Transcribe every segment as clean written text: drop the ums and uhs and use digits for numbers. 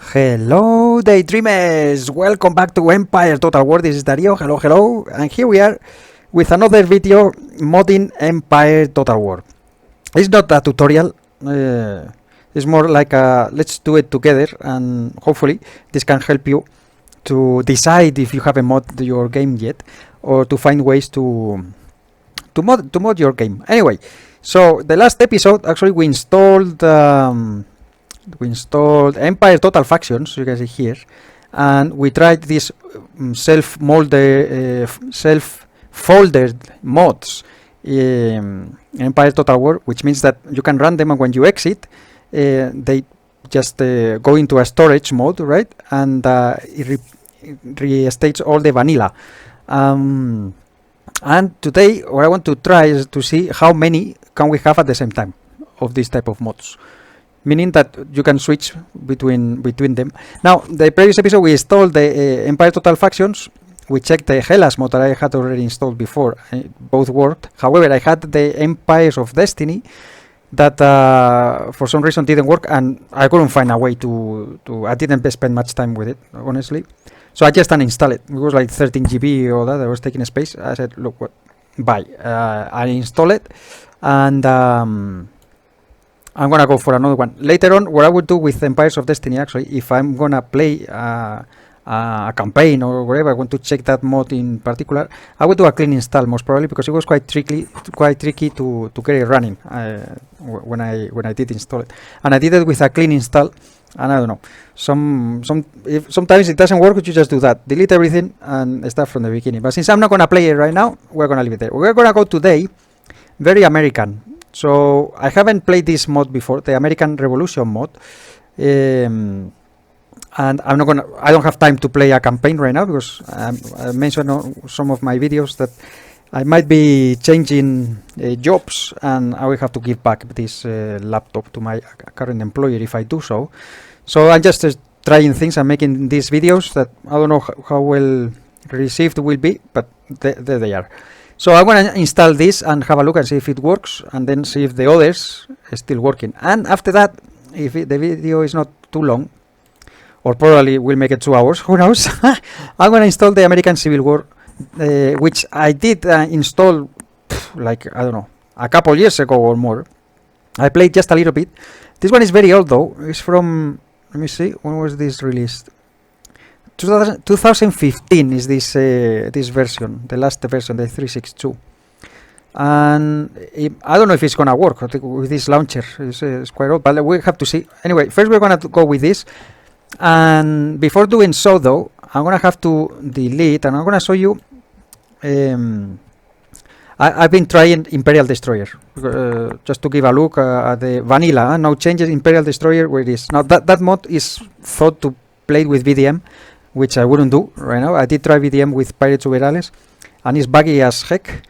Hello, Daydreamers! Welcome back to Empire Total War. This is Dario. Hello, hello. And here we are with another video modding Empire Total War. It's not a tutorial. It's more like a let's do it together, and hopefully this can help you to decide if you haven't modded your game yet, or to find ways to mod your game. Anyway, so the last episode actually we installed Empire Total Factions, you can see here, and we tried these self-folded mods in Empire Total War, which means that you can run them, and when you exit, they just go into a storage mode, right? And it restates all the vanilla. And today, what I want to try is to see how many can we have at the same time of this type of mods, meaning that you can switch between them. Now, the previous episode we installed the Empire Total Factions. We checked the Hellas mod that I had already installed before. Both worked. However, I had the Empires of Destiny that for some reason didn't work, and I couldn't find a way to I didn't spend much time with it, honestly. So I just uninstalled it. It was like 13 GB or that. I was taking space. I said, look, what? Bye. I install it, and I'm gonna go for another one later on. What I would do with Empires of Destiny, actually, if I'm gonna play a campaign or whatever, I want to check that mod in particular, I would do a clean install most probably, because it was quite tricky to get it running when I did install it, and I did it with a clean install. And I don't know, sometimes it doesn't work. You just do that, delete everything, and start from the beginning. But since I'm not gonna play it right now, we're gonna leave it there. We're gonna go today, very American. So I haven't played this mod before, the American Revolution mod, and I don't have time to play a campaign right now, because I mentioned on some of my videos that I might be changing jobs, and I will have to give back this laptop to my current employer if I do so. So I'm just trying things and making these videos that I don't know how well received will be, but there they are. So I'm going to install this and have a look and see if it works, and then see if the others are still working. And after that, if the video is not too long, or probably we'll make it 2 hours, who knows, I'm going to install the American Civil War, which I did install like, I don't know, a couple years ago or more. I played just a little bit. This one is very old though. It's from, let me see, when was this released? 2015 is this version, the last version, the 362. And I don't know if it's gonna work with this launcher. It's quite old, but we have to see. Anyway, first we're gonna go with this, and before doing so though, I'm gonna have to delete, and I'm gonna show you. I've been trying Imperial Destroyer just to give a look at the vanilla. No changes. Imperial Destroyer, where it is now. That mod is thought to play with VDM, which I wouldn't do right now. I did try VDM with Pirates Uberales, and it's buggy as heck.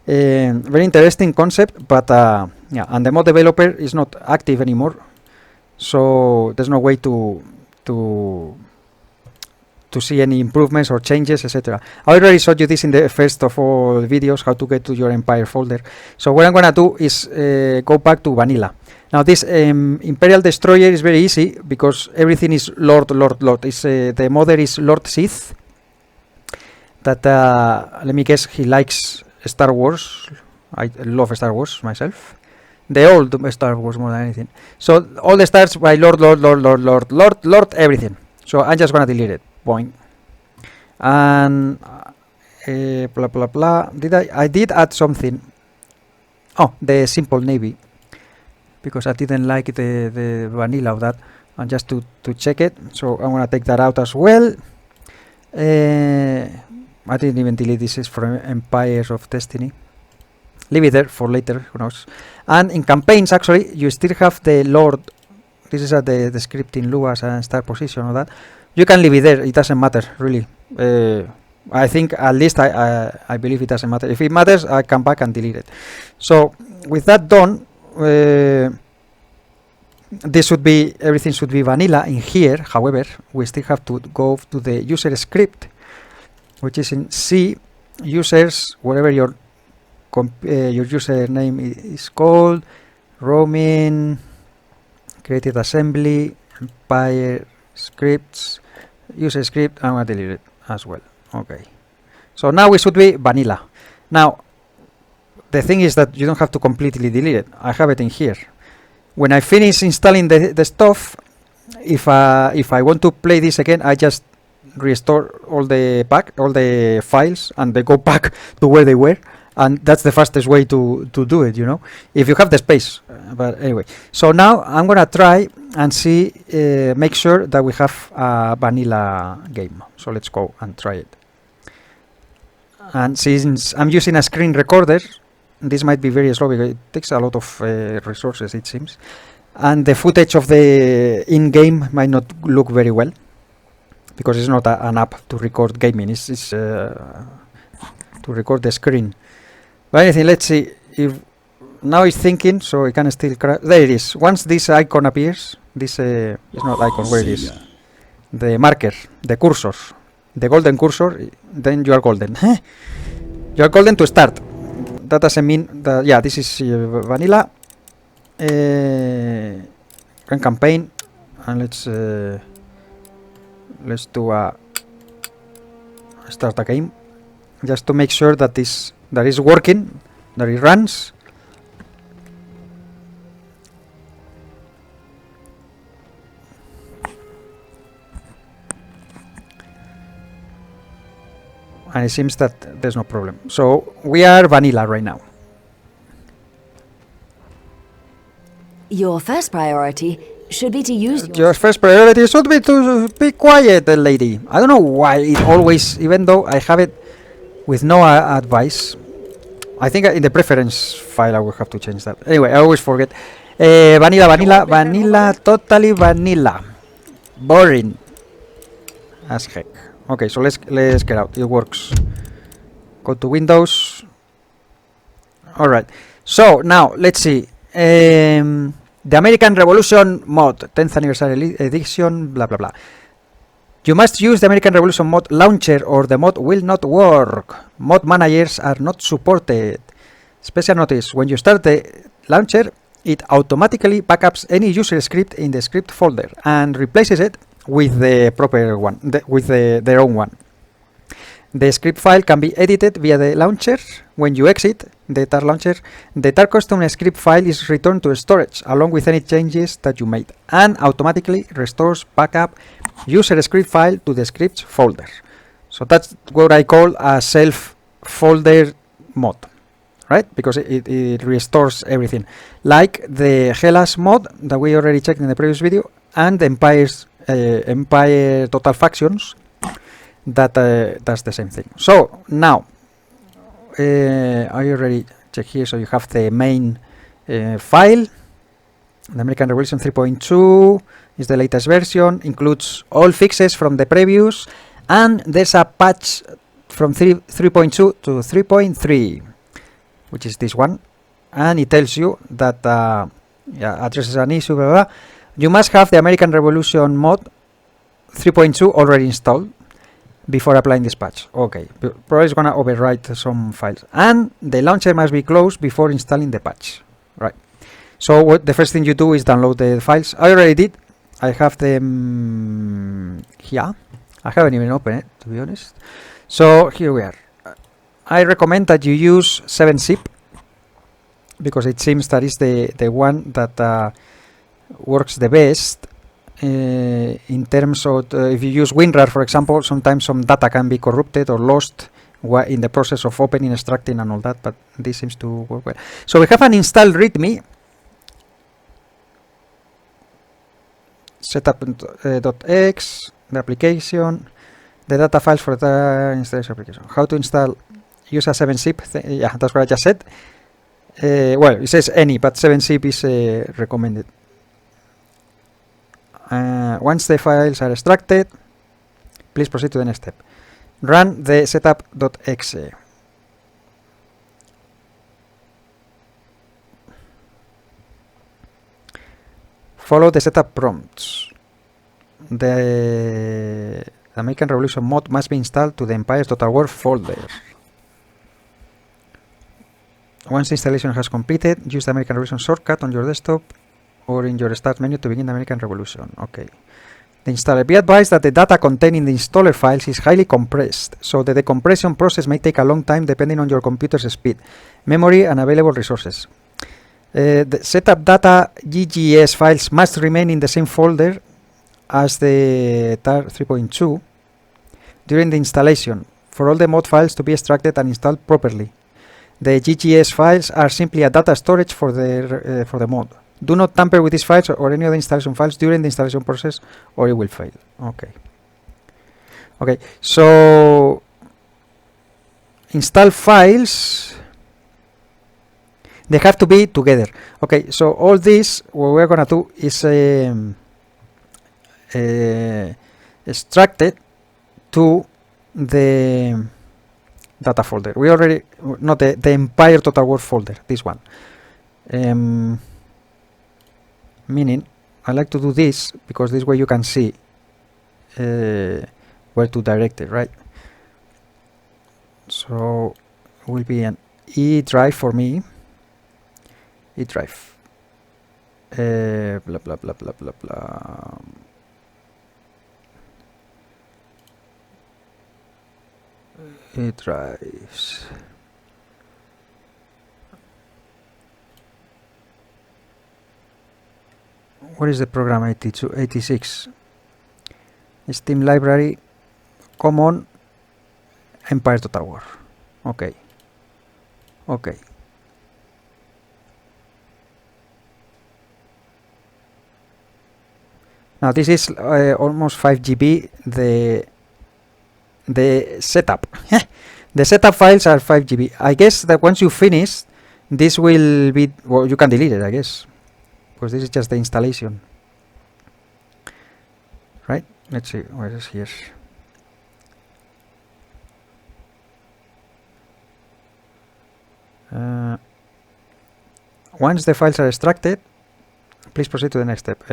Very interesting concept, but yeah, and the mod developer is not active anymore, so there's no way to see any improvements or changes, etc. I already showed you this in the first of all videos, how to get to your Empire folder. So what I'm gonna do is go back to vanilla. Now this Imperial Destroyer is very easy, because everything is Lord. It's, the mother is Lord Sith. That let me guess, he likes Star Wars. I love Star Wars myself. The old Star Wars more than anything. So all the starts by Lord, everything. So I'm just gonna delete it. Point. And blah blah blah. I did add something. Oh, the simple navy, because I didn't like the vanilla of that, and just to check it. So I'm gonna take that out as well. I didn't even delete this. Is from Empires of Destiny. Leave it there for later, who knows. And in campaigns, actually, you still have the Lord. This is the script in Luas and start position or that. You can leave it there. It doesn't matter, really. I think at least I believe it doesn't matter. If it matters, I come back and delete it. So with that done, this should be, everything should be vanilla in here. However, we still have to go to the user script, which is in C users, whatever your username is called, roaming, created assembly, Empire scripts, use a script, I'm gonna delete it as well. Okay. So now we should be vanilla. Now, the thing is that you don't have to completely delete it. I have it in here. When I finish installing the stuff, if I want to play this again, I just restore all the files, and they go back to where they were, and that's the fastest way to do it, you know, if you have the space. But anyway, so now I'm gonna try and see, make sure that we have a vanilla game. So let's go and try it. And since I'm using a screen recorder, this might be very slow because it takes a lot of resources, it seems, and the footage of the in-game might not look very well because it's not an app to record gaming. It's to record the screen. But anything, let's see if now it's thinking, so it can still crash. There it is. Once this icon appears, this is not icon, where it is, the marker, the cursor, the golden cursor, then you are golden. You are golden to start. That doesn't mean that, yeah, this is vanilla. Run campaign, and let's do a start a game, just to make sure that that is working, that it runs. And it seems that there's no problem. So we are vanilla right now. Your first priority should be to use Your first priority should be to be quiet, lady. I don't know why it always, even though I have it with no advice. I think in the preference file I will have to change that. Anyway, I always forget. Vanilla, totally vanilla. Boring as heck. Okay, so let's get out. It works. Go to Windows. All right. So now let's see. The American Revolution mod, 10th anniversary edition, blah blah blah. You must use the American Revolution mod launcher or the mod will not work. Mod managers are not supported. Special notice: when you start the launcher, it automatically backups any user script in the script folder and replaces it with the proper one, with their own one. The script file can be edited via the launcher. When you exit the tar launcher, the tar custom script file is returned to storage along with any changes that you made, and automatically restores backup user script file to the scripts folder. So that's what I call a self folder mod, right? Because it restores everything, like the Hellas mod that we already checked in the previous video, and the Empire Total Factions, that does the same thing. So now I already checked here, so you have the main file. The American Revolution 3.2 is the latest version, includes all fixes from the previous, and there's a patch from 3.2 to 3.3, which is this one, and it tells you that addresses an issue, blah, blah, blah. You must have the American Revolution mod 3.2 already installed before applying this patch. Okay, probably it's gonna overwrite some files, and the launcher must be closed before installing the patch, right? So the first thing you do is download the files. I already did. I have them here. I haven't even opened it, to be honest. So here we are. I recommend that you use 7-zip because it seems that is the one that works the best. In terms of if you use WinRAR, for example, sometimes some data can be corrupted or lost in the process of opening, extracting, and all that, but this seems to work well. So we have an install readme, setup.x, the application, the data files for the installation application. How to install? Use a 7-zip. Yeah, that's what I just said. Well, it says any, but 7-zip is recommended. Once the files are extracted, please proceed to the next step. Run the setup.exe. Follow the setup prompts. The American Revolution mod must be installed to the Empire's Total War folder. Once the installation has completed, use the American Revolution shortcut on your desktop or in your start menu to begin the American Revolution. Okay. the installer. Be advised that the data contained in the installer files is highly compressed, so the decompression process may take a long time depending on your computer's speed, memory, and available resources. The setup data GGS files must remain in the same folder as the TAR 3.2 during the installation for all the mod files to be extracted and installed properly. The GGS files are simply a data storage for the mod. Do not tamper with these files or any other installation files during the installation process, or it will fail. Okay. Okay, so install files, they have to be together. Okay, so all this, what we're gonna do is extract it to the data folder. We already, not the Empire Total War folder, this one. Meaning, I like to do this because this way you can see where to direct it, right? So it will be an E drive for me. E drive. Blah blah blah blah blah blah. E drives. What is the program 86? Steam library, common, Empire Total War. Okay. Okay. Now this is almost 5 GB. The setup. The setup files are 5 GB. I guess that once you finish, this will be, well, you can delete it, I guess, because this is just the installation, right? Let's see, where is here? Once the files are extracted, please proceed to the next step.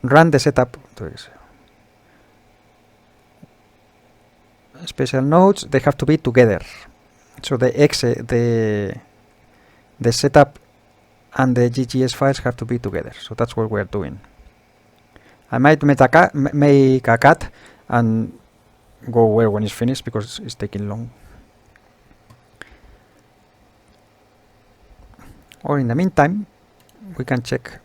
Run the setup. Special notes, they have to be together. So the setup and the GGS files have to be together. So that's what we're doing. I might make a cut and go away when it's finished because it's taking long. Or in the meantime, we can check.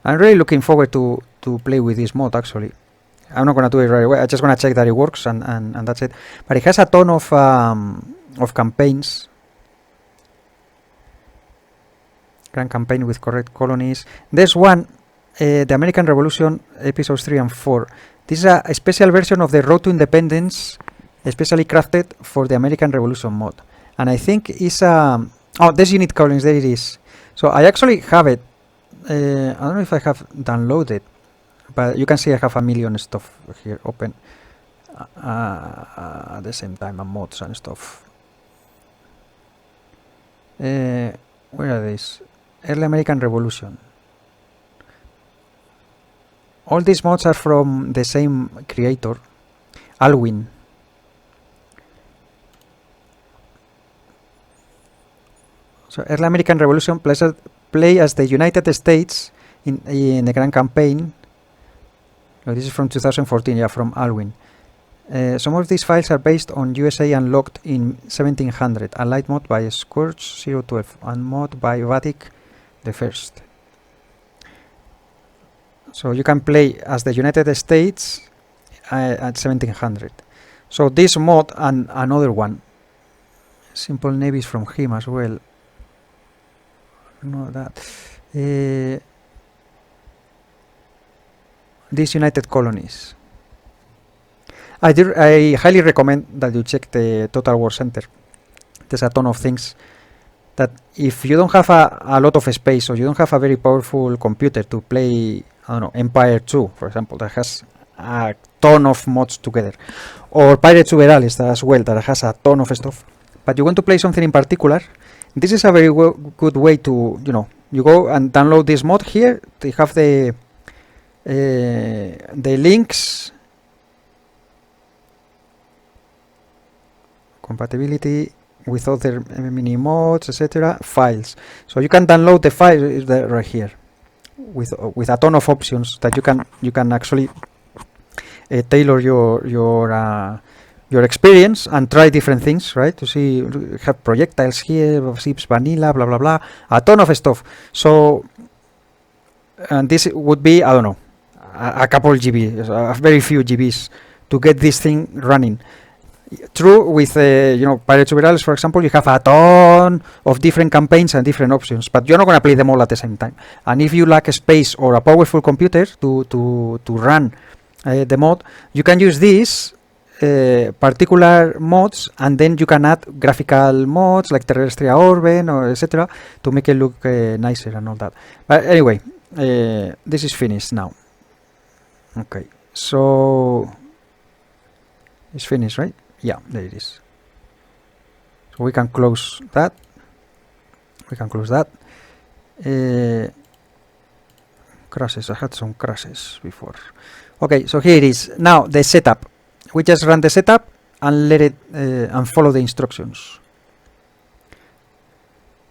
I'm really looking forward to play with this mod actually. I'm not gonna do it right away. I'm just gonna check that it works and that's it. But it has a ton of campaigns. Grand campaign with correct colonies. There's one, the American Revolution, episodes 3 and 4. This is a special version of the Road to Independence, especially crafted for the American Revolution mod. And I think it's oh, there's unit colonies. There it is. So I actually have it. I don't know if I have downloaded, but you can see I have a million stuff here open at the same time, and mods and stuff. Where are these? Early American Revolution. All these mods are from the same creator, Alwyn. So Early American Revolution play as the United States in the Grand Campaign. Oh, this is from 2014, yeah, from Alwyn. Some of these files are based on USA Unlocked in 1700, a light mod by Scourge 012, and mod by Vatic the First. So you can play as the United States at 1700. So this mod and another one, Simple Navies from him as well. No, that. These United Colonies. I highly recommend that you check the Total War Center. There's a ton of things that if you don't have a lot of space, or you don't have a very powerful computer to play, I don't know, Empire 2, for example, that has a ton of mods together, or Pirates Uberales as well, that has a ton of stuff, but you want to play something in particular, this is a very good way to, you go and download this mod here. They have the links, compatibility with other mini mods, etc. Files. So you can download the file right here. with a ton of options that you can actually tailor your experience and try different things, right? To see, have projectiles here, zips, vanilla, blah blah blah, a ton of stuff. So, and this would be, I don't know, a couple GB, a very few GBs to get this thing running. True, with Pirates of Virales, for example, you have a ton of different campaigns and different options, but you're not going to play them all at the same time. And if you lack a space or a powerful computer to run the mod, you can use these particular mods, and then you can add graphical mods like Terrestrial Orben or etc. to make it look nicer and all that. But anyway, this is finished now. Okay, so it's finished, right? Yeah, there it is. So we can close that. We can close that. Crashes. I had some crashes before. Okay, so here it is. Now the setup. We just run the setup and let it and follow the instructions.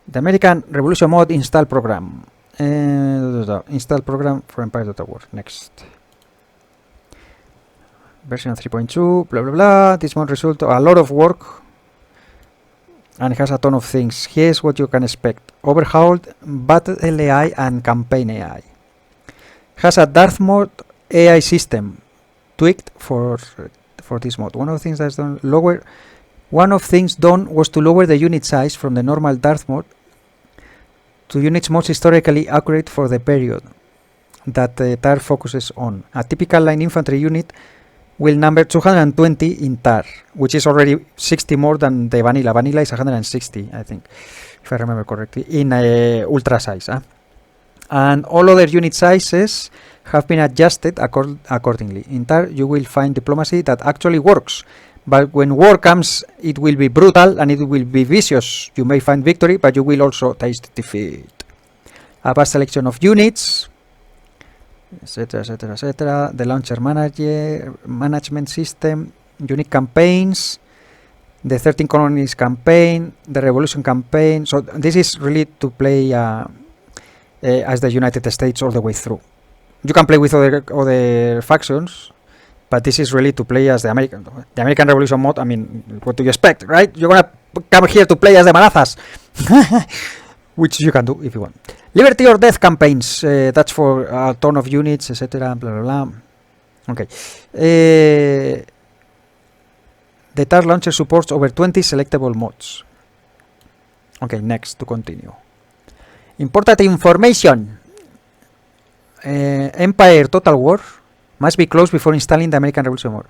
The American Revolution mod install program. Install program for Empire War. Next. Version 3.2, blah blah blah. This mod result a lot of work and it has a ton of things. Here's what you can expect: overhauled battle AI and campaign AI. Has a Darth mode AI system tweaked for this mod. One of the things that's done was to lower the unit size from the normal Darth mode to units most historically accurate for the period that the TAR focuses on. A typical line infantry unit will number 220 in TAR, which is already 60 more than the vanilla. Vanilla is 160, I think, if I remember correctly, in ultra size. And all other unit sizes have been adjusted accordingly. In TAR, you will find diplomacy that actually works, but when war comes, it will be brutal and it will be vicious. You may find victory, but you will also taste defeat. A vast selection of units, etc, etc, etc. The launcher management system, unique campaigns, the 13 colonies campaign, the revolution campaign. So this is really to play as the United States all the way through. You can play with other factions, but this is really to play as the American Revolution mod. I mean, what do you expect, right? You're gonna come here to play as the Manazas, which you can do if you want. Liberty or Death campaigns, that's for a ton of units, etc. Blah blah blah. Okay. The TAR launcher supports over 20 selectable mods. Okay, next to continue. Important information. Empire Total War must be closed before installing the American Revolution mod.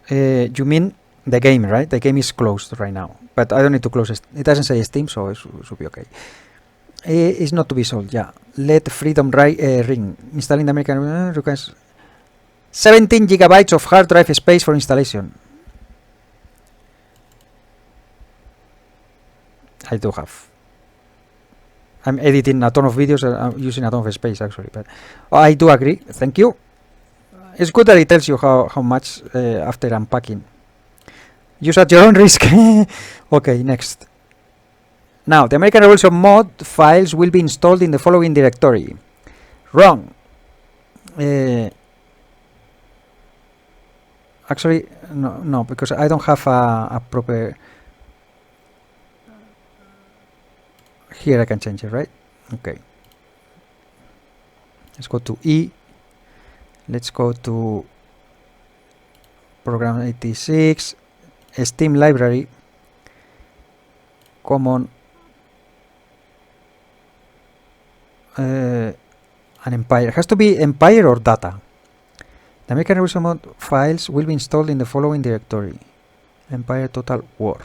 You mean the game, right? The game is closed right now, but I don't need to close it. It doesn't say Steam, so it should be okay. It's not to be sold, yeah. Let Freedom ring. Installing the American requires 17 gigabytes of hard drive space for installation. I do have. I'm editing a ton of videos and I'm using a ton of space actually, but I do agree. Thank you. It's good that it tells you how much after unpacking. Use at your own risk. Okay, next. Now, the American Revolution mod files will be installed in the following directory. Wrong. Actually, no, because I don't have a proper... Here I can change it, right? Okay. Let's go to E. Let's go to Program 86, Steam Library, Common, an Empire. It has to be Empire or Data. The American Revolution mod files will be installed in the following directory. Empire Total War.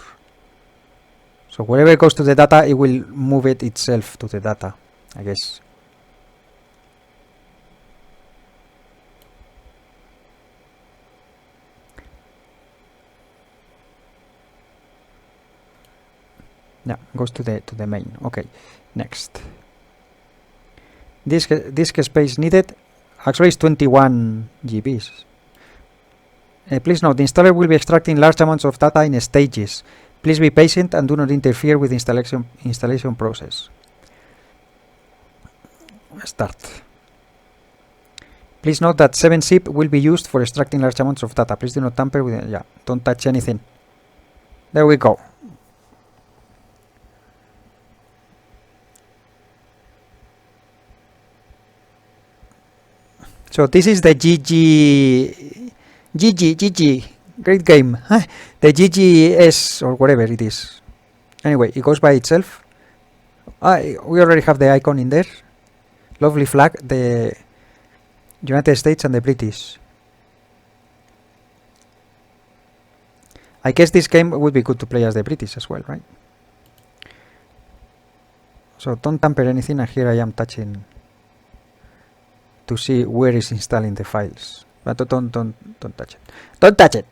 So wherever it goes to the data, it will move it itself to the data, I guess. Yeah, goes to the main. Okay, next. Disk space needed. Actually, it's 21 GBs. Please note, the installer will be extracting large amounts of data in stages. Please be patient and do not interfere with the installation process. Start. Please note that 7-zip will be used for extracting large amounts of data. Please do not tamper with it. Yeah, don't touch anything. There we go. So this is the GG, great game. The GGS or whatever it is. Anyway, it goes by itself. We already have the icon in there. Lovely flag, the United States and the British. I guess this game would be good to play as the British as well, right? So don't tamper anything, and here I am touching to see where is installing the files. But don't touch it. Don't touch it.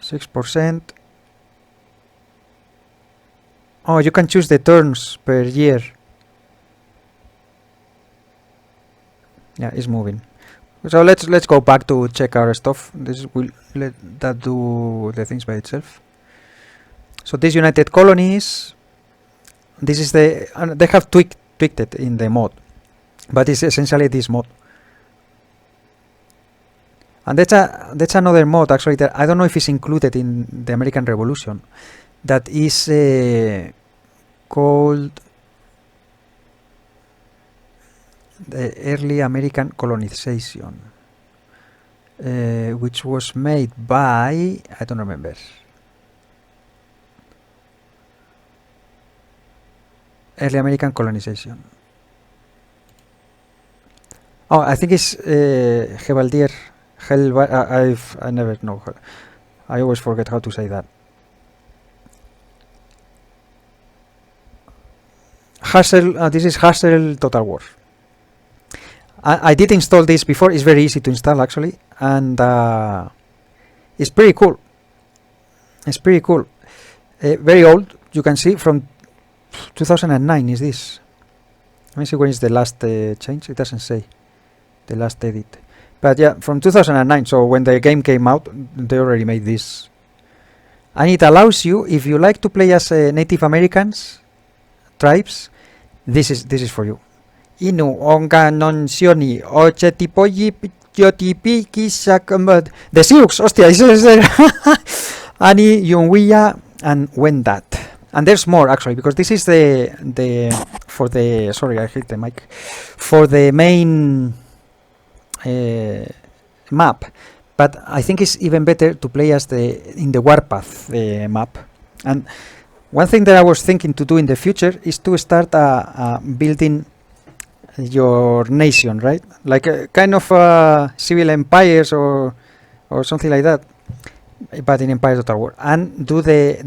6%. Oh, you can choose the turns per year. Yeah, it's moving. So let's go back to check our stuff. This will let that do the things by itself. So these United Colonies, this is the they have tweaked it in the mod, but it's essentially this mod. And that's another mod actually that I don't know if it's included in the American Revolution. That is called the early American colonization, which was made by, I don't remember. Early American colonization. Oh, I think it's Gevaldier. I never know her. I always forget how to say that. Hassel. This is Hassel Total War. I did install this before. It's very easy to install actually, and it's pretty cool. It's pretty cool. Very old. You can see from 2009 is this. Let me see when is the last change. It doesn't say the last edit, but yeah, from 2009. So when the game came out, they already made this, and it allows you, if you like to play as Native Americans tribes, this is for you. Inu onga non sioni oche tipoyi yotipi kisakamad. The Sioux, hostia, is there. Ani Yunwiya and Wendat. And there's more actually, because this is the for the, sorry, I hit the mic, for the main map. But I think it's even better to play as in the Warpath map. And one thing that I was thinking to do in the future is to start building your nation, right? Like a kind of civil empires or something like that, but in Empire Total War, and do the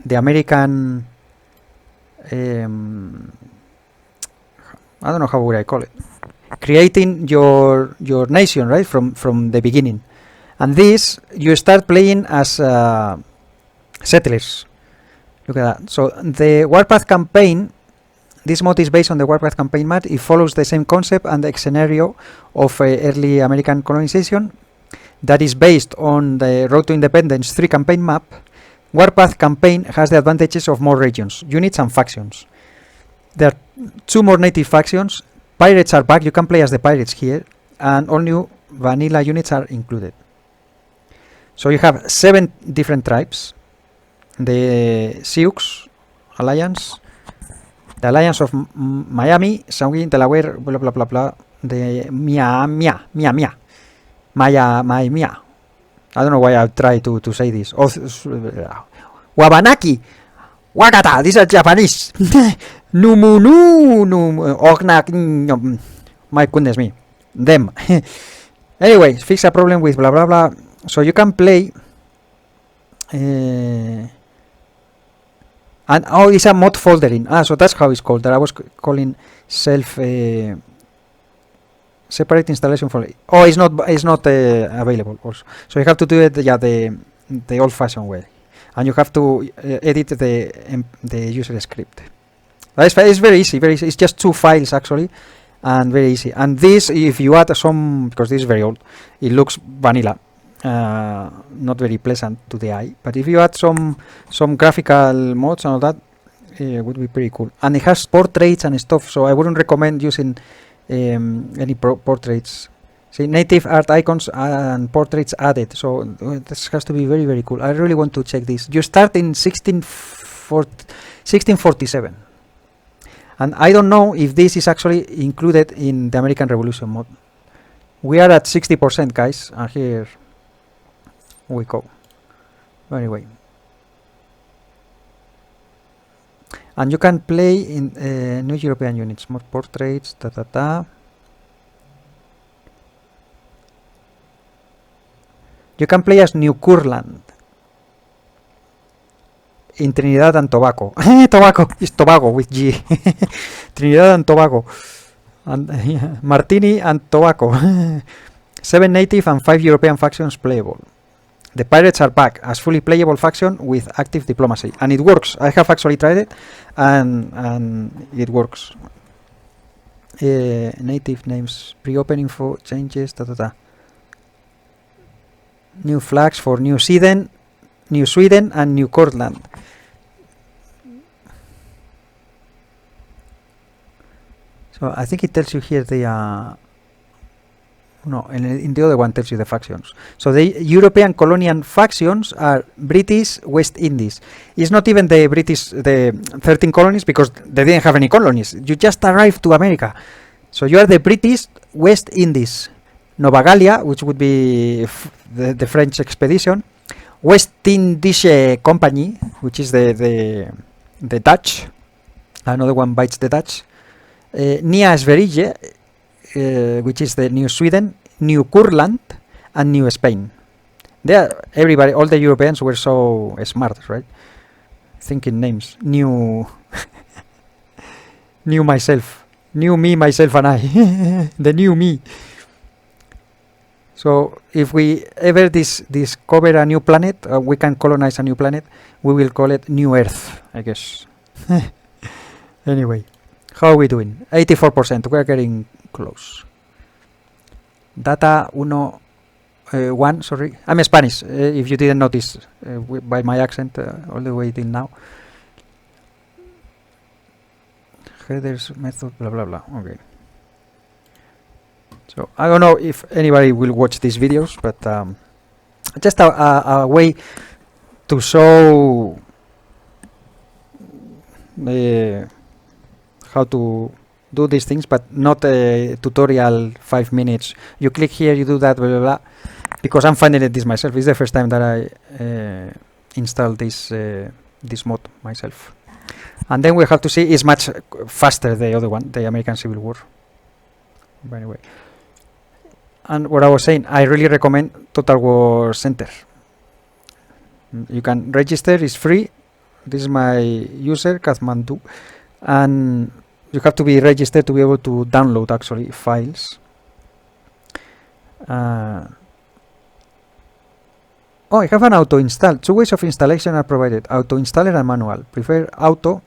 American I don't know how would I call it, creating your nation, right, from the beginning. And this you start playing as settlers. Look at that. So the Warpath campaign, this mod is based on the Warpath campaign map. It follows the same concept and the scenario of early American colonization that is based on the Road to Independence 3 campaign map. Warpath campaign has the advantages of more regions, units and factions. There are 2 more native factions. Pirates are back, you can play as the pirates here, and all new vanilla units are included. So you have 7 different tribes. The Sioux Alliance, the Alliance of Miami, Sanguine, Delaware, blah blah blah blah, the Mia. I don't know why I try to say this. Wabanaki, Wakata, these are Japanese. Ognak, my goodness me, them. Anyway, fix a problem with blah blah blah. So you can play. And it's a mod foldering. So that's how it's called. That I was calling self separate installation folder. It's not available also. So you have to do it the old-fashioned way, and you have to edit the user script. It's very easy. Very easy. It's just 2 files actually, and very easy. And this, if you add some, because this is very old, it looks vanilla. Not very pleasant to the eye, but if you add some graphical mods and all that, would be pretty cool. And it has portraits and stuff, so I wouldn't recommend using any portraits. See, native art icons and portraits added, so this has to be very, very cool. I really want to check this. You start in 1647, and I don't know if this is actually included in the American Revolution mod. We are at 60%, guys, and here we go. Anyway, and you can play in new European units, mod portraits, You can play as New Curland in Trinidad and Tobago. Tobago is Tobago with G. Trinidad and Tobago. And Martini and Tobago. 7 native and 5 European factions playable. The pirates are back as fully playable faction with active diplomacy, and it works. I have actually tried it, and it works. Native names, pre-open info, changes, New flags for New Sweden, and New Cortland. So I think it tells you here the no, in the other one tells you the factions. So the European colonial factions are British West Indies. It's not even the British, the 13 colonies, because they didn't have any colonies. You just arrived to America. So you are the British West Indies. Nova Gallia, which would be the French expedition. West Indies Company, which is the Dutch. Another one bites the Dutch. Nia Sverige, which is the New Sweden, New Curland, and New Spain. There, everybody, all the Europeans were so smart, right? Thinking names. New, new myself, new me, myself, and I. The new me. So if we ever discover a new planet, we can colonize a new planet. We will call it New Earth, I guess. Anyway, how are we doing? 84%. We're getting close. Data 1, sorry. I'm Spanish, if you didn't notice by my accent all the way till now. Headers, method, blah, blah, blah. Okay. So I don't know if anybody will watch these videos, but just a way to show how to do these things, but not a tutorial 5 minutes. You click here, you do that, blah, blah, blah. Because I'm finding this myself. It's the first time that I installed this mod myself. And then we have to see it's much faster, the other one, the American Civil War. But anyway. And what I was saying, I really recommend Total War Center. You can register, it's free. This is my user, Kathmandu. And you have to be registered to be able to download actually files. Oh, I have an auto install. 2 ways of installation are provided, auto installer and manual. Prefer auto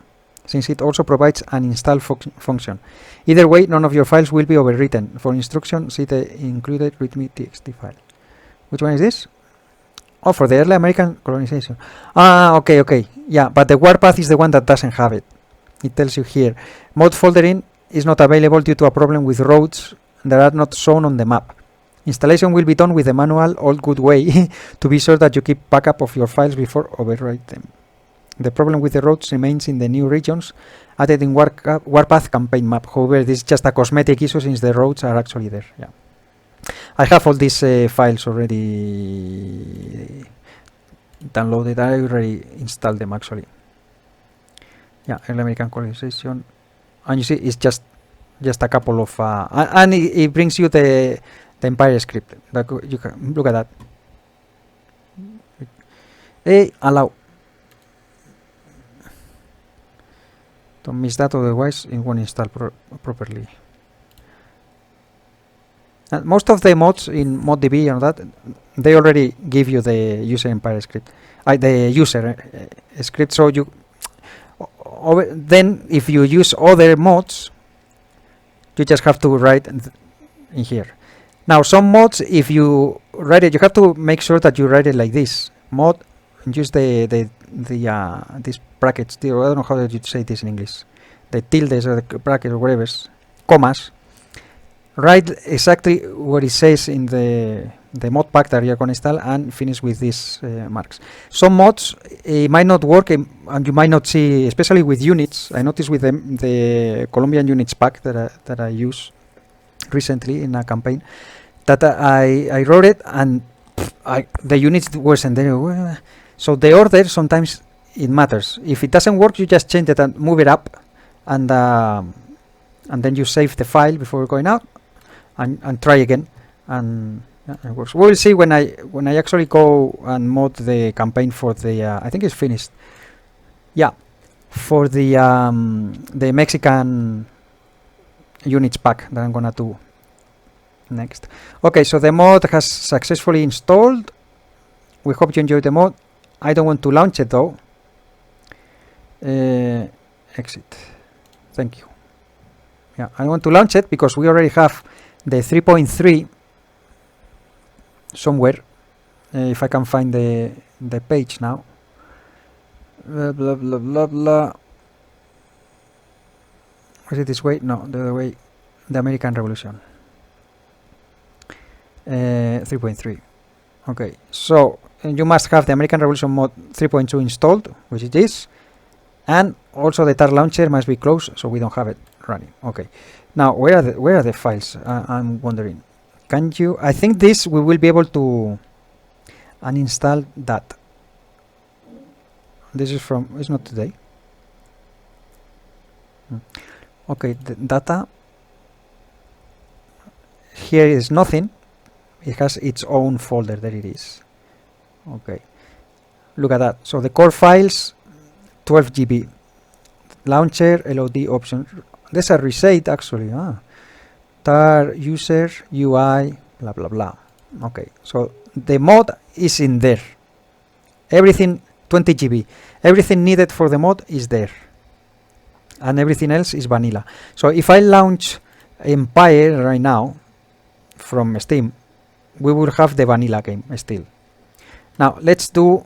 since it also provides an install function. Either way, none of your files will be overwritten. For instruction, see the included readme txt file. Which one is this? Oh, for the early American colonization. Ah, okay. Yeah, but the warpath is the one that doesn't have it. It tells you here. Mod foldering is not available due to a problem with roads that are not shown on the map. Installation will be done with the manual old good way to be sure that you keep backup of your files before overwrite them. The problem with the roads remains in the new regions added in Warpath campaign map. However, this is just a cosmetic issue since the roads are actually there. Yeah, I have all these files already downloaded. I already installed them actually. Yeah, early American colonization, and you see it's just a couple of and it brings you the Empire script. You can look at that. Hey, allow. Don't miss that, otherwise it won't install properly. And most of the mods in ModDB and that, they already give you the user Empire script, the user script. So you then if you use other mods, you just have to write in here. Now some mods, if you write it, you have to make sure that you write it like this. Mod, use the these brackets. I don't know how you say this in English. The tildes or the brackets or whatever, commas. Write exactly what it says in the mod pack that you're going to install and finish with these marks. Some mods might not work and you might not see, especially with units. I noticed with the Colombian units pack that I use recently in a campaign that I wrote it and the units wasn't there. So the order sometimes it matters. If it doesn't work, you just change it and move it up, and then you save the file before going out, and try again, and it works. We will see when I actually go and mod the campaign for the I think it's finished. Yeah, for the Mexican units pack that I'm gonna do next. Okay, so the mod has successfully installed. We hope you enjoyed the mod. I don't want to launch it though. Exit. Thank you. Yeah, I want to launch it because we already have the 3.3 somewhere. If I can find the page now. Blah blah blah blah blah. Was it this way? No, the other way. The American Revolution. 3.3. Okay, so you must have the American Revolution mod 3.2 installed, which it is, and also the tar launcher must be closed, so we don't have it running. Okay, now where are the files? I'm wondering. Can you? I think this we will be able to uninstall that. This is from. It's not today. Okay, the data. Here is nothing. It has its own folder. There it is. Okay, look at that. So the core files, 12 GB. Launcher, LOD options. There's a reset actually. Tar user UI blah blah blah. Okay, so the mod is in there. Everything 20 GB. Everything needed for the mod is there, and everything else is vanilla. So if I launch Empire right now from Steam, we will have the vanilla game still. Now let's do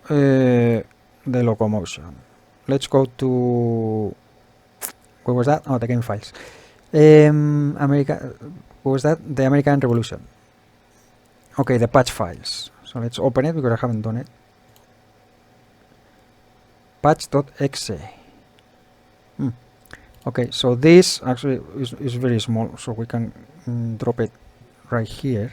the locomotion. Let's go to, where was that? Oh, the game files. America. What was that? The American Revolution. Okay, the patch files. So let's open it because I haven't done it. Patch.exe. Okay, so this actually is very small, so we can drop it right here.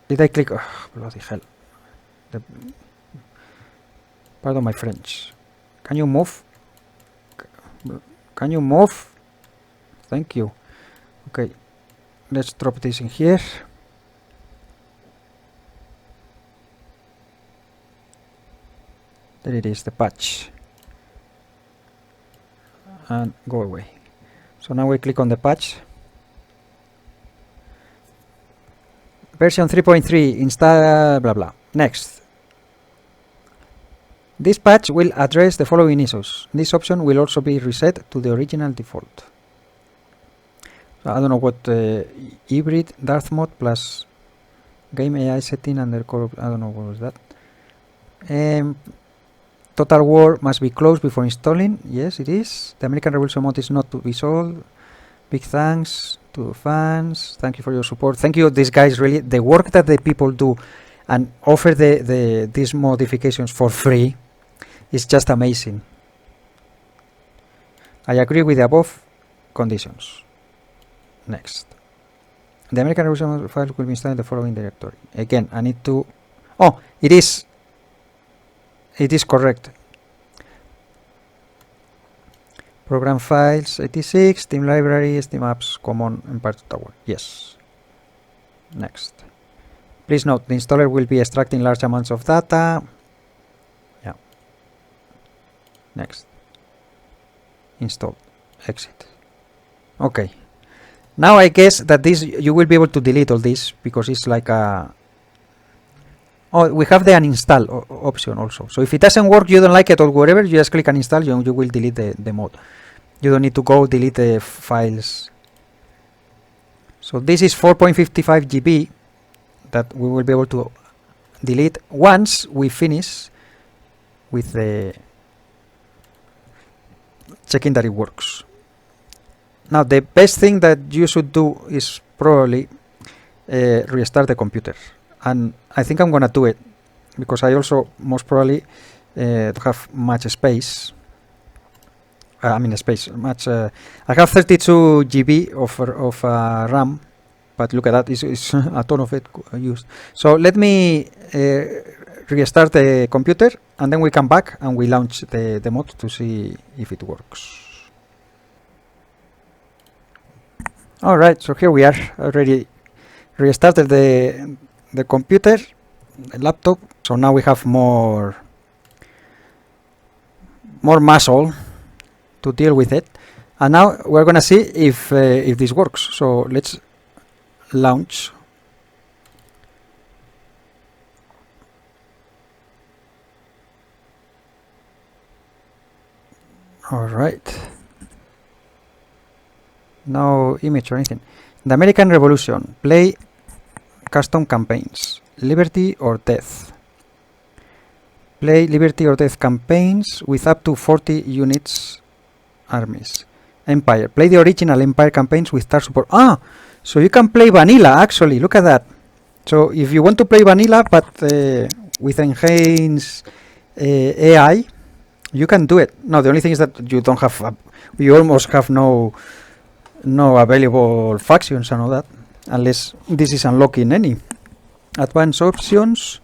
Did I click? Oh, bloody hell. Pardon my French. Can you move? Can you move? Thank you. Okay, let's drop this in here. There it is, the patch. And go away. So now we click on the patch. Version 3.3 install blah blah. Next. This patch will address the following issues. This option will also be reset to the original default. So I don't know what hybrid Darth mode plus game AI setting under core. I don't know what was that. Total War must be closed before installing. Yes, it is. The American Revolution mod is not to be sold. Big thanks to fans. Thank you for your support. Thank you, these guys. Really, the work that the people do and offer these modifications for free is just amazing. I agree with the above conditions. Next. The American Revolution file will be installed in the following directory. Again, I need to. Oh, it is. It is correct. Program files 86, Steam library, Steam apps, common, Empire Tower. Yes. Next. Please note the installer will be extracting large amounts of data. Yeah. Next. Install. Exit. Okay. Now I guess that this you will be able to delete all this because it's like a. Oh, we have the uninstall option also. So if it doesn't work, you don't like it or whatever, you just click uninstall, you will delete the mod. You don't need to go delete the files. So this is 4.55 GB that we will be able to delete once we finish with the checking that it works. Now the best thing that you should do is probably restart the computer, and I think I'm gonna do it because I also most probably have much space. I mean space much. I have 32 GB of RAM, but look at that, it's a ton of it used. So let me restart the computer, and then we come back and we launch the mod to see if it works. Alright, so here we are, already restarted the computer, the laptop, so now we have more muscle to deal with it, and now we're gonna see if this works. So let's launch. Alright, no image or anything. The American Revolution, play custom campaigns, Liberty or Death. Play Liberty or Death campaigns with up to 40 units armies. Empire, play the original Empire campaigns with star support. So you can play vanilla, actually, look at that. So if you want to play vanilla but with enhanced AI, you can do it. No, the only thing is that you don't have, you almost have no available factions and all that, unless this is unlocking any. Advanced options,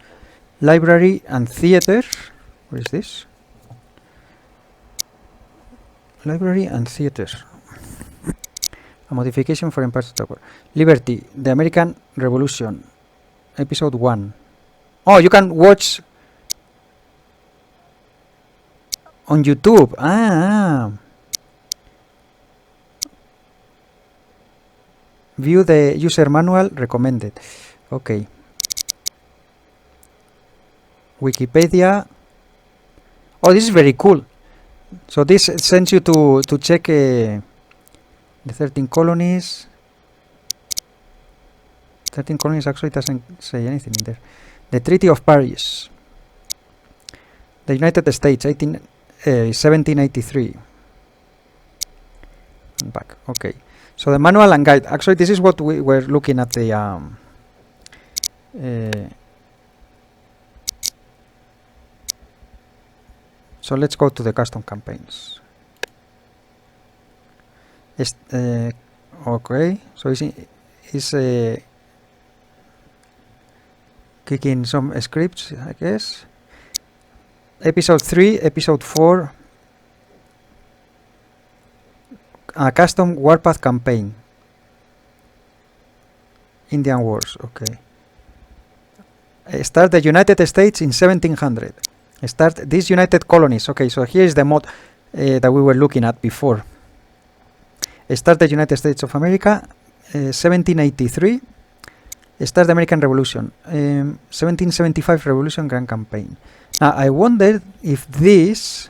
library and theater. What is this? Library and theater. A modification for Empire Tower. Liberty, the American Revolution, episode 1. Oh, you can watch on YouTube. View the user manual recommended. Okay. Wikipedia. Oh, this is very cool. So this sends you to check the 13 colonies. 13 colonies actually doesn't say anything in there. The Treaty of Paris. The United States, 1783. And back. Okay. So the manual and guide. Actually, this is what we were looking at the so let's go to the custom campaigns. Okay, so he's kicking some scripts, I guess. Episode 3, episode 4, a custom warpath campaign. Indian Wars, okay. Start the United States in 1700. Start these United Colonies. Okay, so here is the mod that we were looking at before. Start the United States of America, 1783. Start the American Revolution, 1775 Revolution Grand Campaign. Now I wonder if this,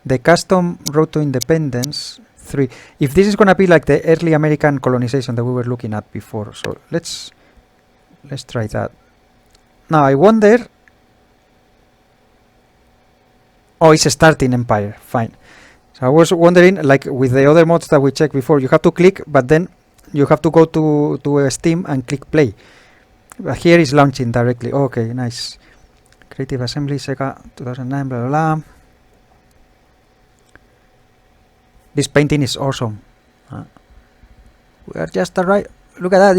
the custom Road to Independence 3, if this is gonna be like the early American colonization that we were looking at before. So let's try that. Now I wonder. Oh, it's a starting empire. Fine. So I was wondering, like with the other mods that we checked before, you have to click, but then you have to go to Steam and click play. But here is launching directly. Okay, nice. Creative Assembly, Sega 2009, blah blah blah. This painting is awesome. We are just right. Look at that.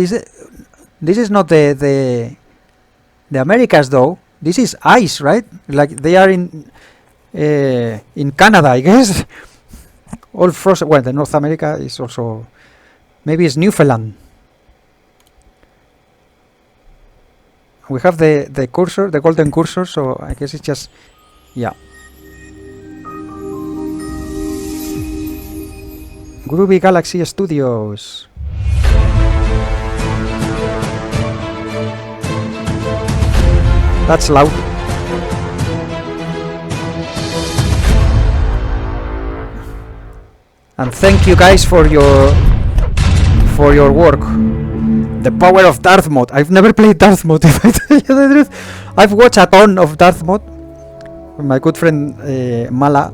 This is not the Americas though. This is ice, right? Like they are in Canada, I guess. All frozen. Well, the North America is also, maybe it's Newfoundland. We have the cursor, the golden cursor, so I guess it's just, yeah. Groovy Galaxy Studios. That's loud. And thank you guys for for your work. The power of Darth mode. I've never played Darth mode, if I tell you the truth. I've watched a ton of Darth mode. My good friend Mala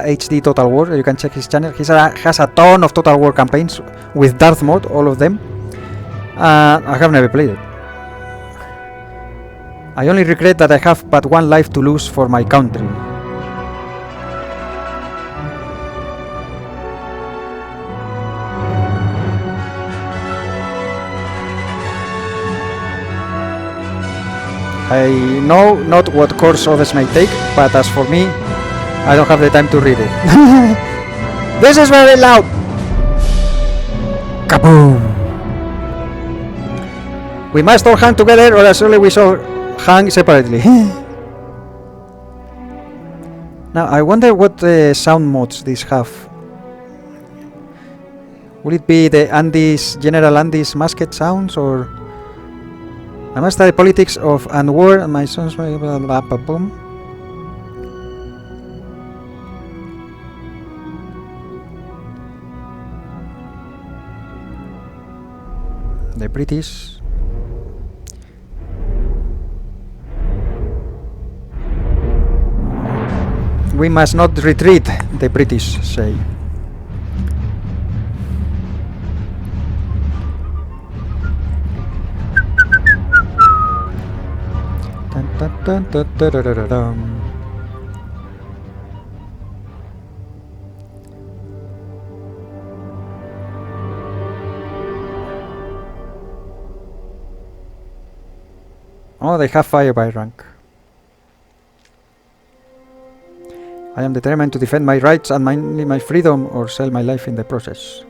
HD Total War. You can check his channel. He has a ton of Total War campaigns with Darth mode, all of them. I have never played it. I only regret that I have but one life to lose for my country. I know not what course others may take, but as for me, I don't have the time to read it. This is very loud! Kaboom! We must all hang together, or as only we shall hang separately. Now, I wonder what sound modes these have. Will it be the General Andy's masked sounds, or... I must study politics of and war, and my sons... Boom. The British... We must not retreat, the British say. Dun, dun, dun, dun, dun, dun, dun, dun. Oh, they have fire by rank. I am determined to defend my rights and my freedom, or sell my life in the process.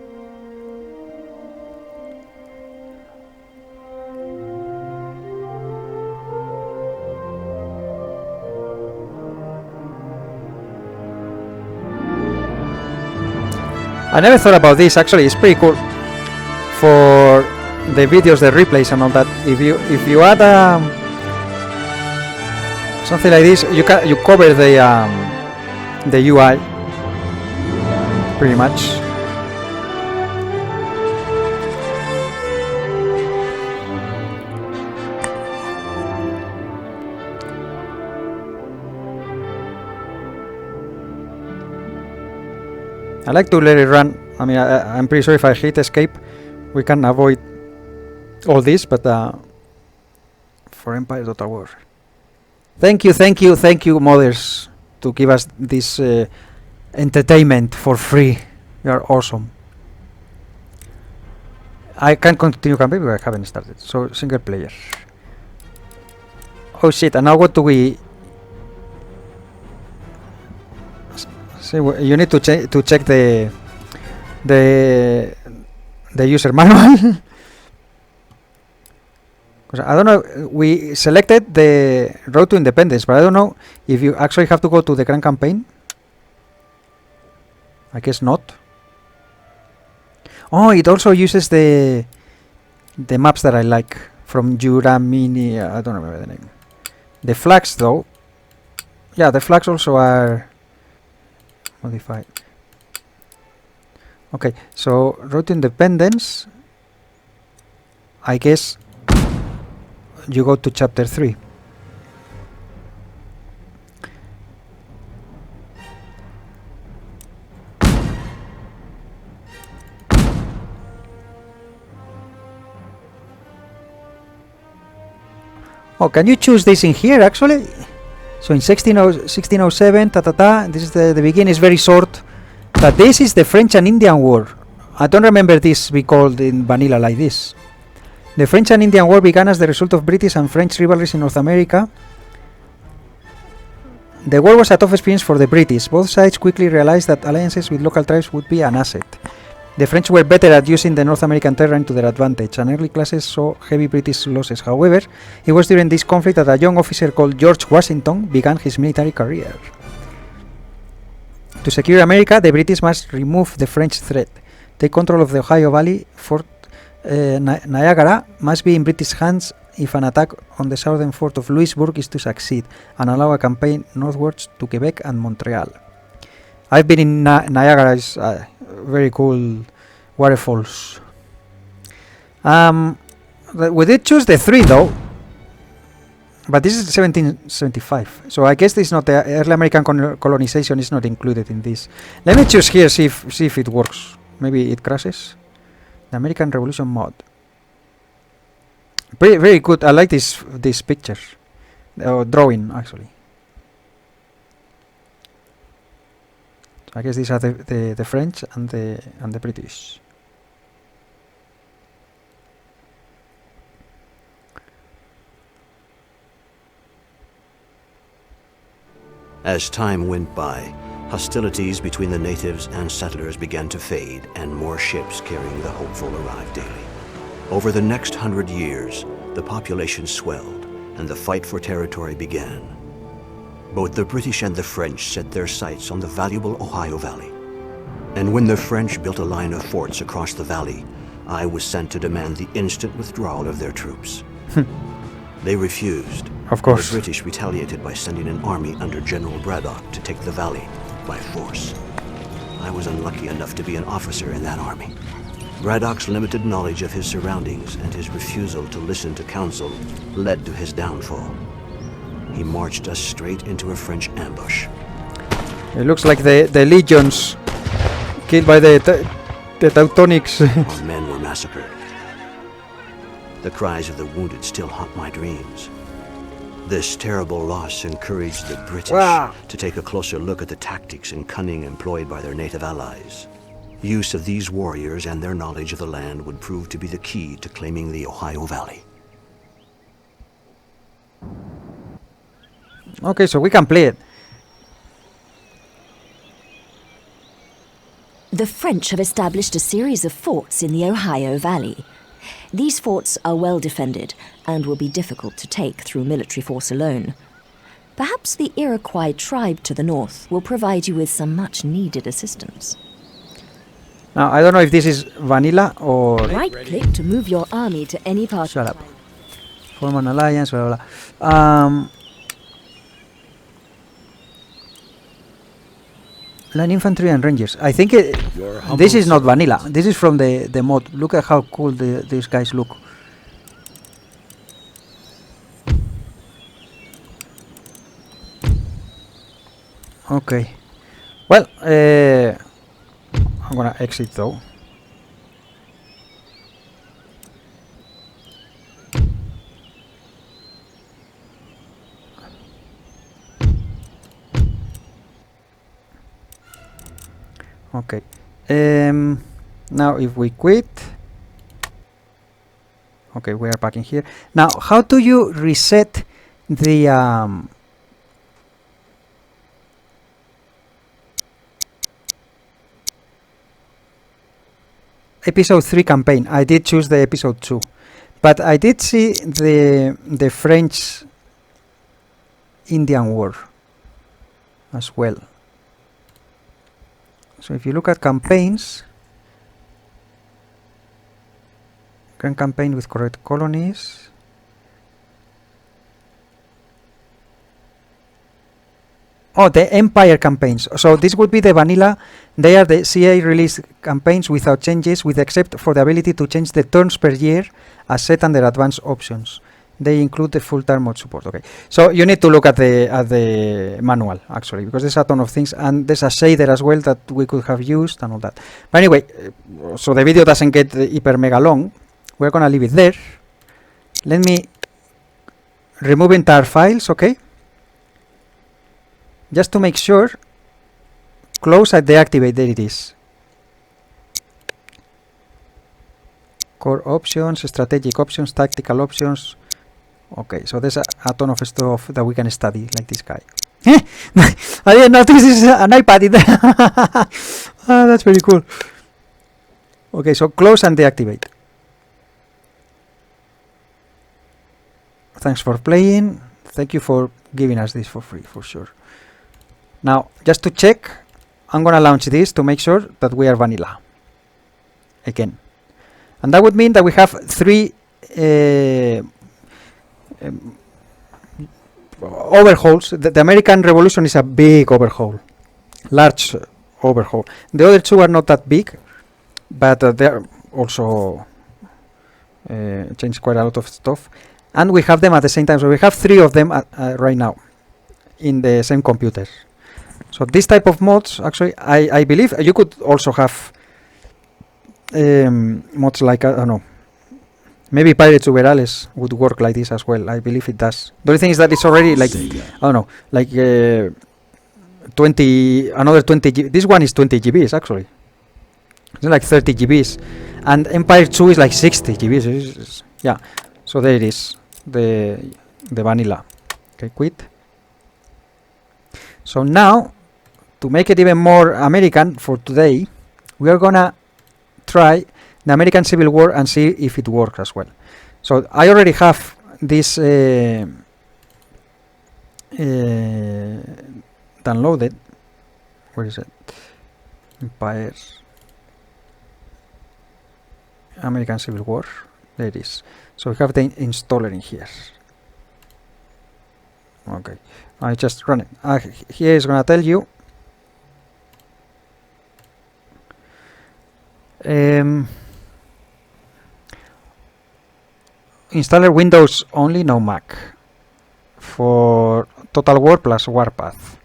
I never thought about this. Actually, it's pretty cool for the videos, the replays, and all that. If you add something like this, you cover the UI pretty much. I like to let it run. I mean, I'm pretty sure if I hit escape, we can avoid all this, but for Empire Total War. Thank you, mothers, to give us this entertainment for free. You are awesome. I can continue campaign, but I haven't started. So, single player. Oh shit, and now what do we... So you need to check the user manual. Because I don't know, we selected the road to independence, but I don't know if you actually have to go to the grand campaign. I guess not. Oh, it also uses the maps that I like from Jura Mini. I don't remember the name. The flags, though. Yeah, the flags also are modified. Okay, so road to independence. I guess you go to chapter 3. Oh, can you choose this in here actually? So in 1607, this is the beginning, is very short. But this is the French and Indian War. I don't remember this be called in vanilla like this. The French and Indian War began as the result of British and French rivalries in North America. The war was a tough experience for the British. Both sides quickly realized that alliances with local tribes would be an asset. The French were better at using the North American terrain to their advantage, and early classes saw heavy British losses. However, it was during this conflict that a young officer called George Washington began his military career. To secure America, the British must remove the French threat. Take control of the Ohio Valley. Fort Niagara must be in British hands if an attack on the southern fort of Louisbourg is to succeed, and allow a campaign northwards to Quebec and Montreal. I've been in Niagara. It's very cool waterfalls. We did choose the 3 though, but this is 1775, so I guess this is not the early American colonization is not included in this. Let me choose here, see if it works. Maybe it crashes. The American Revolution mod. Very good. I like this picture, drawing actually. I guess these are the French and the British. As time went by, hostilities between the natives and settlers began to fade, and more ships carrying the hopeful arrived daily. Over the next 100 years, the population swelled, and the fight for territory began. Both the British and the French set their sights on the valuable Ohio Valley. And when the French built a line of forts across the valley, I was sent to demand the instant withdrawal of their troops. They refused. Of course. The British retaliated by sending an army under General Braddock to take the valley by force. I was unlucky enough to be an officer in that army. Braddock's limited knowledge of his surroundings and his refusal to listen to counsel led to his downfall. He marched us straight into a French ambush. It looks like the legions killed by the Teutonics. Our men were massacred. The cries of the wounded still haunt my dreams. This terrible loss encouraged the British to take a closer look at the tactics and cunning employed by their native allies. Use of these warriors and their knowledge of the land would prove to be the key to claiming the Ohio Valley. Okay, so we can play it. The French have established a series of forts in the Ohio Valley. These forts are well defended and will be difficult to take through military force alone. Perhaps the Iroquois tribe to the north will provide you with some much-needed assistance. Now, I don't know if this is vanilla or... Right-click to move your army to any part. Shut up. Form an alliance, blah, blah, blah. Line infantry and rangers. I think this is not vanilla. This is from the mod. Look at how cool these guys look. Okay. Well, I'm gonna exit though. Okay. Now if we quit. Okay, we are back in here. Now, how do you reset the episode 3 campaign? I did choose the episode 2, but I did see the French Indian War as well. So if you look at campaigns, you can campaign with correct colonies. Oh, the Empire campaigns. So this would be the vanilla. They are the CA release campaigns without changes, with except for the ability to change the turns per year as set under advanced options. They include the full term mode support. Okay, so you need to look at the manual actually, because there's a ton of things, and there's a shader as well that we could have used and all that. But anyway, so the video doesn't get hyper mega long. We're gonna leave it there. Let me remove entire files, okay? Just to make sure. Close and deactivate. There it is. Core options, strategic options, tactical options. Okay, so there's a ton of stuff that we can study, like this guy. I didn't know this is an iPad. That's very cool. Okay, so close and deactivate. Thanks for playing. Thank you for giving us this for free, for sure. Now, just to check, I'm gonna launch this to make sure that we are vanilla again. And that would mean that we have 3 overhauls. The American Revolution is a big overhaul, large overhaul. The other 2 are not that big, but they're also change quite a lot of stuff, and we have them at the same time. So we have 3 of them right now in the same computer. So this type of mods, actually, I believe you could also have mods like, I don't know, maybe Pirates Uberales would work like this as well. I believe it does. The only thing is that it's already like, I don't know, like 20, another 20 GB. This one is 20 GBs actually. It's like 30 GBs. And Empire 2 is like 60 GBs. Yeah. So there it is. The vanilla. Okay, quit. So now, to make it even more American for today, we are gonna try the American Civil War and see if it works as well. So I already have this downloaded. Where is it? Empires. American Civil War. There it is. So we have the installer in here. Okay. I just run it. Here is gonna tell you installer Windows only, no Mac, for Total War plus Warpath.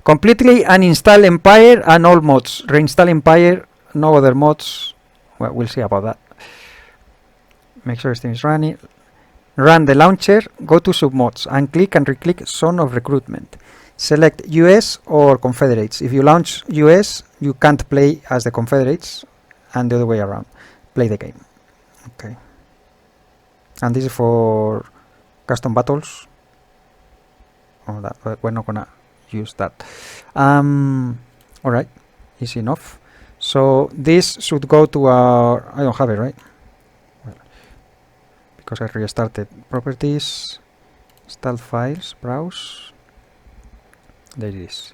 Completely uninstall Empire and all mods. Reinstall Empire, no other mods. Well, we'll see about that. Make sure everything is running. Run the launcher, go to submods and click and re-click Zone of Recruitment. Select US or Confederates. If you launch US, you can't play as the Confederates, and the other way around. Play the game. Okay. And this is for custom battles. Oh, that, but we're not gonna use that. Alright, easy enough. So this should go to our, I don't have it, right? Well, because I restarted. Properties, install files, browse. There it is.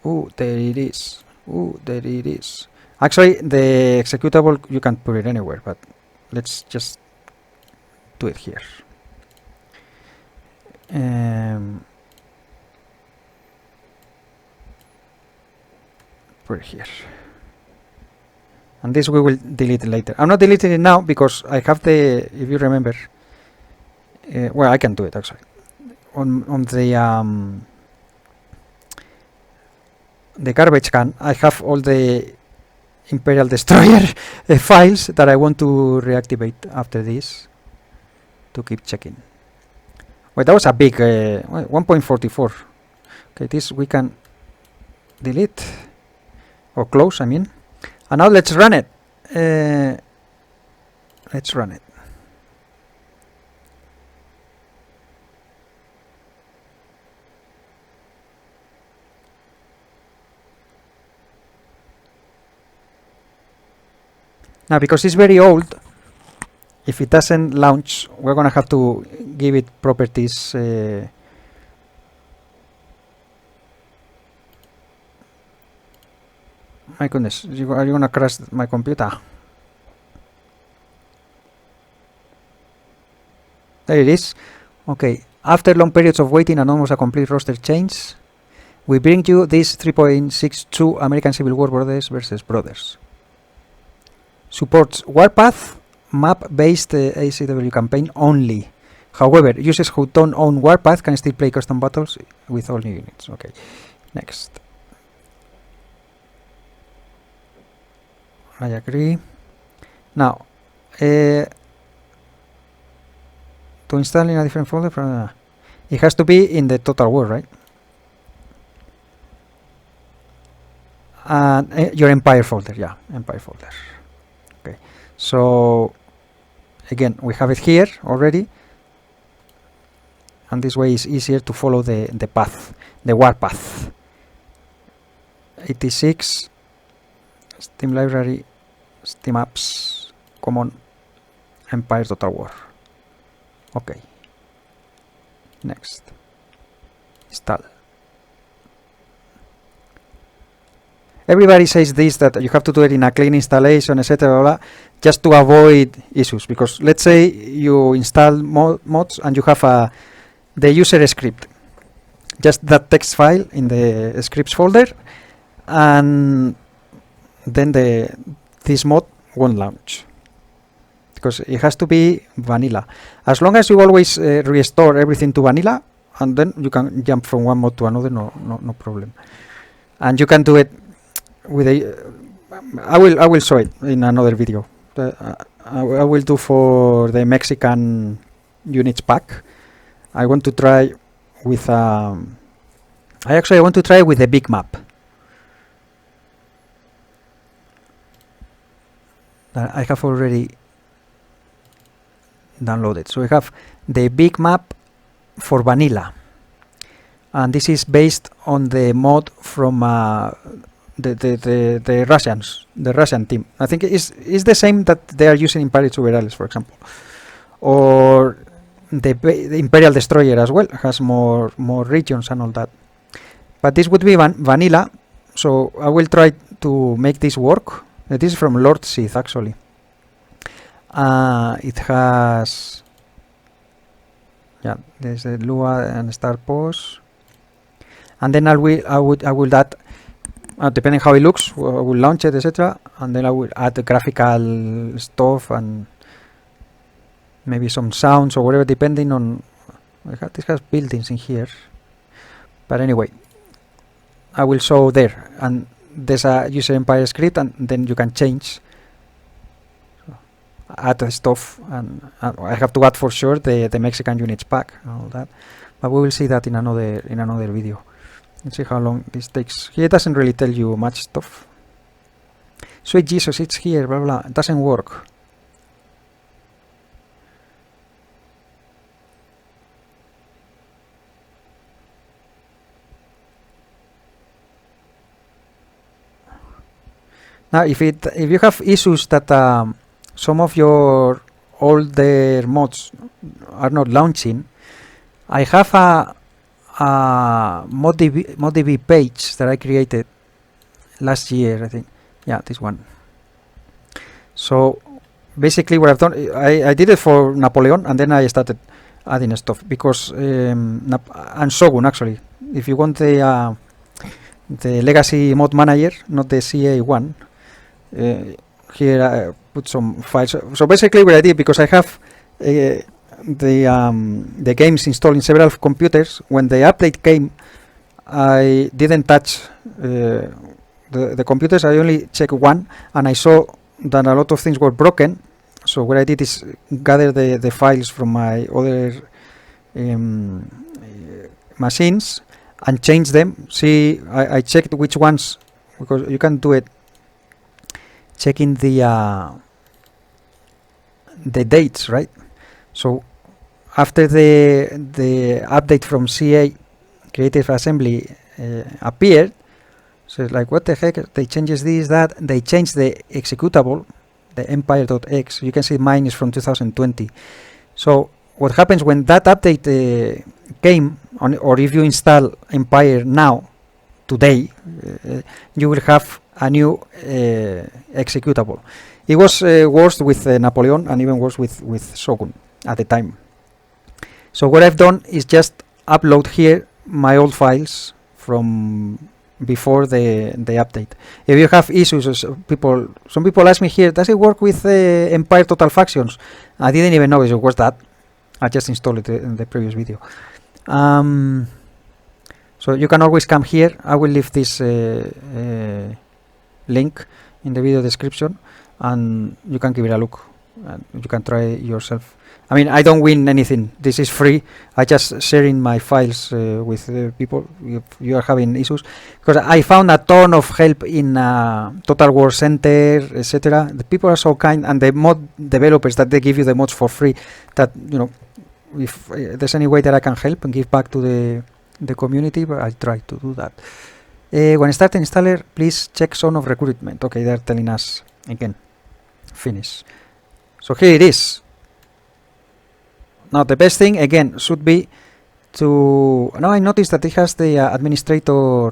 Oh, there it is. Oh, there it is. Actually, the executable, you can put it anywhere, but let's just do it here. Put it here. And this we will delete later. I'm not deleting it now because I have the, if you remember, well, I can do it actually. On the garbage can, I have all the Imperial Destroyer files that I want to reactivate after this to keep checking. Wait, that was a big 1.44. Okay, this we can delete or close, I mean. And now let's run it. Let's run it. Now, because it's very old, if it doesn't launch, we're gonna have to give it properties. My goodness, are you gonna crash my computer? There it is. Okay, after long periods of waiting and almost a complete roster change, we bring you this 3.62 American Civil War Brothers versus Brothers. Supports Warpath map-based ACW campaign only. However, users who don't own Warpath can still play custom battles with all new units. Okay, next. I agree. Now, to install in a different folder, from, it has to be in the Total War, right? And your Empire folder, yeah, Empire folder. Okay, so again, we have it here already, and this way is easier to follow the path, the war path. 86, Steam library, Steam apps, common, Empire Total War. Okay, next, install. Everybody says this, that you have to do it in a clean installation, etc., just to avoid issues. Because let's say you install mods and you have the user script, just that text file in the scripts folder, and then this mod won't launch, because it has to be vanilla. As long as you always restore everything to vanilla, and then you can jump from one mod to another, no problem. And you can do it with a I will show it in another video. I will do for the Mexican units pack. I want to try with I want to try with the big map. That I have already downloaded. So we have the big map for vanilla, and this is based on the mod from the Russians, the Russian team. I think it's the same that they are using in Pirates over Alice, for example, or the Imperial Destroyer as well has more regions and all that. But this would be vanilla, so I will try to make this work. This is from Lord Sith, actually. It has, yeah, there's a Lua and Star Pose, and then I will add, depending how it looks, I will launch it, etc. And then I will add the graphical stuff and maybe some sounds or whatever, depending on. This has buildings in here, but anyway, I will show there, and there's a user empire script, and then you can change, add the stuff, and I have to add for sure the Mexican units pack and all that, but we will see that in another video. Let's see how long this takes. Here it doesn't really tell you much stuff. Sweet Jesus, it's here, blah blah. It doesn't work. Now, if you have issues that some of your older mods are not launching, I have a ModDB page that I created last year, I think. Yeah, this one. So basically what I've done, I did it for Napoleon, and then I started adding stuff, because and Shogun, actually. If you want the legacy mod manager, not the CA one, here I put some files. So basically what I did, because I have the games installed in several computers, when the update came, I didn't touch the computers. I only checked one, and I saw that a lot of things were broken. So what I did is gather the files from my other machines and change them. See, I checked which ones, because you can do it checking the dates, right? So after the update from CA Creative Assembly appeared, so it's like, what the heck? They changes this, that. They changed the executable, the empire.x. You can see mine is from 2020. So what happens when that update came on, or if you install Empire now, today, you will have a new executable. It was worse with Napoleon, and even worse with Shogun at the time. So what I've done is just upload here my old files from before the update. If you have issues, some people ask me here, does it work with Empire Total Factions? I didn't even know it was that. I just installed it in the previous video. So you can always come here. I will leave this link in the video description, and you can give it a look, and you can try it yourself. I mean, I don't win anything. This is free. I just sharing my files with people if you are having issues, because I found a ton of help in Total War Center, etc. The people are so kind, and the mod developers that they give you the mods for free, that, you know, if there's any way that I can help and give back to the community, but I try to do that. When starting installer, please check zone of recruitment. Okay, they're telling us again. Finish. So here it is. Now the best thing again should be to. Now I noticed that it has the administrator.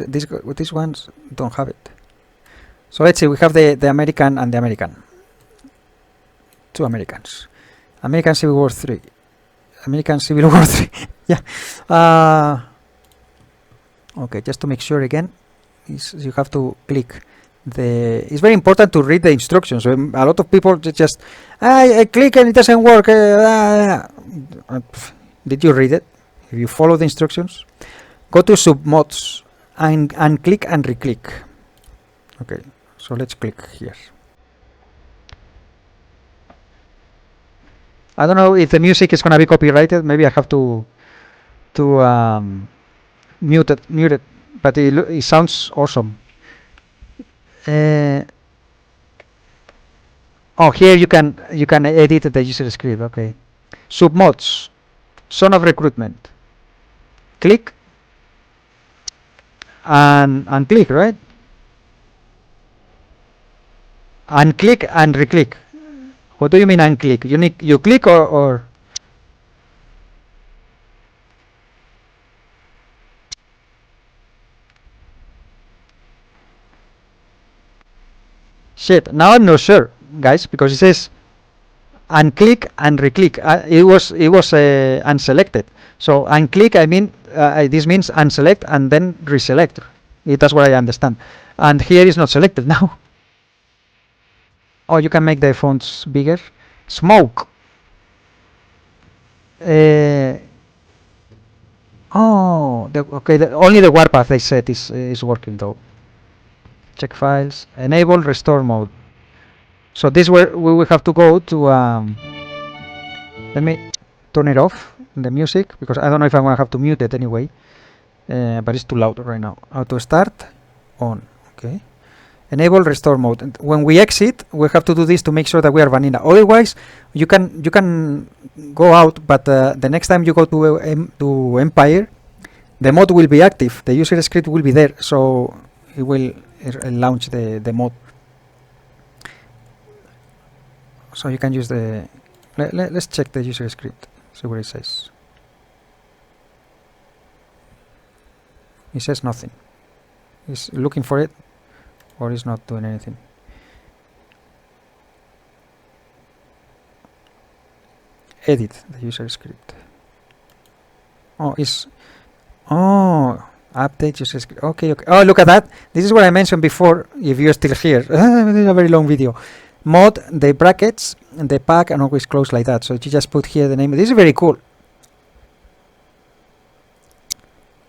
These ones don't have it. So let's see. We have the American and the American. Two Americans. American Civil War 3. American Civil War 3. Yeah. Okay, just to make sure again, you have to click it's very important to read the instructions. A lot of people just I click and it doesn't work. Did you read it? If you follow the instructions, go to submods and click and reclick. Okay, so let's click here. I don't know if the music is gonna be copyrighted. Maybe I have to mute it, but it sounds awesome. Oh, here you can edit the user script. Okay, submods, zone of recruitment. Click and click, right? Unclick and reclick. What do you mean unclick? You click or shit? Now I'm not sure, guys, because it says unclick and reclick. It was unselected. So unclick, I mean this means unselect and then reselect. That's what I understand. And here is not selected now. Oh, you can make the fonts bigger. Smoke. Oh, okay. Only the warpath they said is working though. Check files. Enable restore mode. So this where we will have to go to. Let me turn it off the music because I don't know if I'm gonna have to mute it anyway. But it's too loud right now. Auto start on. Okay. Enable restore mode. And when we exit, we have to do this to make sure that we are vanilla. Otherwise, you can go out, but the next time you go to Empire, the mod will be active. The user script will be there, so it will launch the mod. So you can use the. Let's check the user script. See what it says. It says nothing. It's looking for it. Or is not doing anything. Edit the user script. Update user script. Okay. Oh, look at that. This is what I mentioned before. If you're still here, this is a very long video. Mod the brackets and the pack and always close like that. So you just put here the name. This is very cool.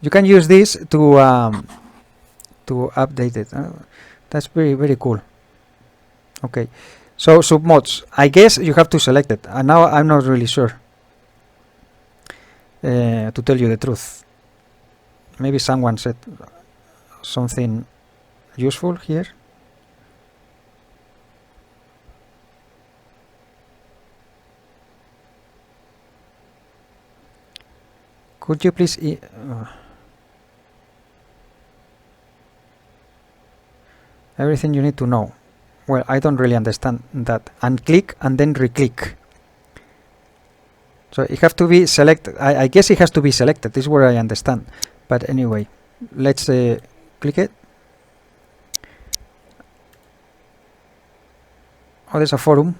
You can use this to update it. That's very cool. Okay, so submods. I guess you have to select it. And now I'm not really sure. To tell you the truth, maybe someone said something useful here. Could you please? Everything you need to know. Well, I don't really understand that. Unclick and then reclick. So it has to be selected. I guess it has to be selected. This is where I understand. But anyway, let's click it. Oh, there's a forum.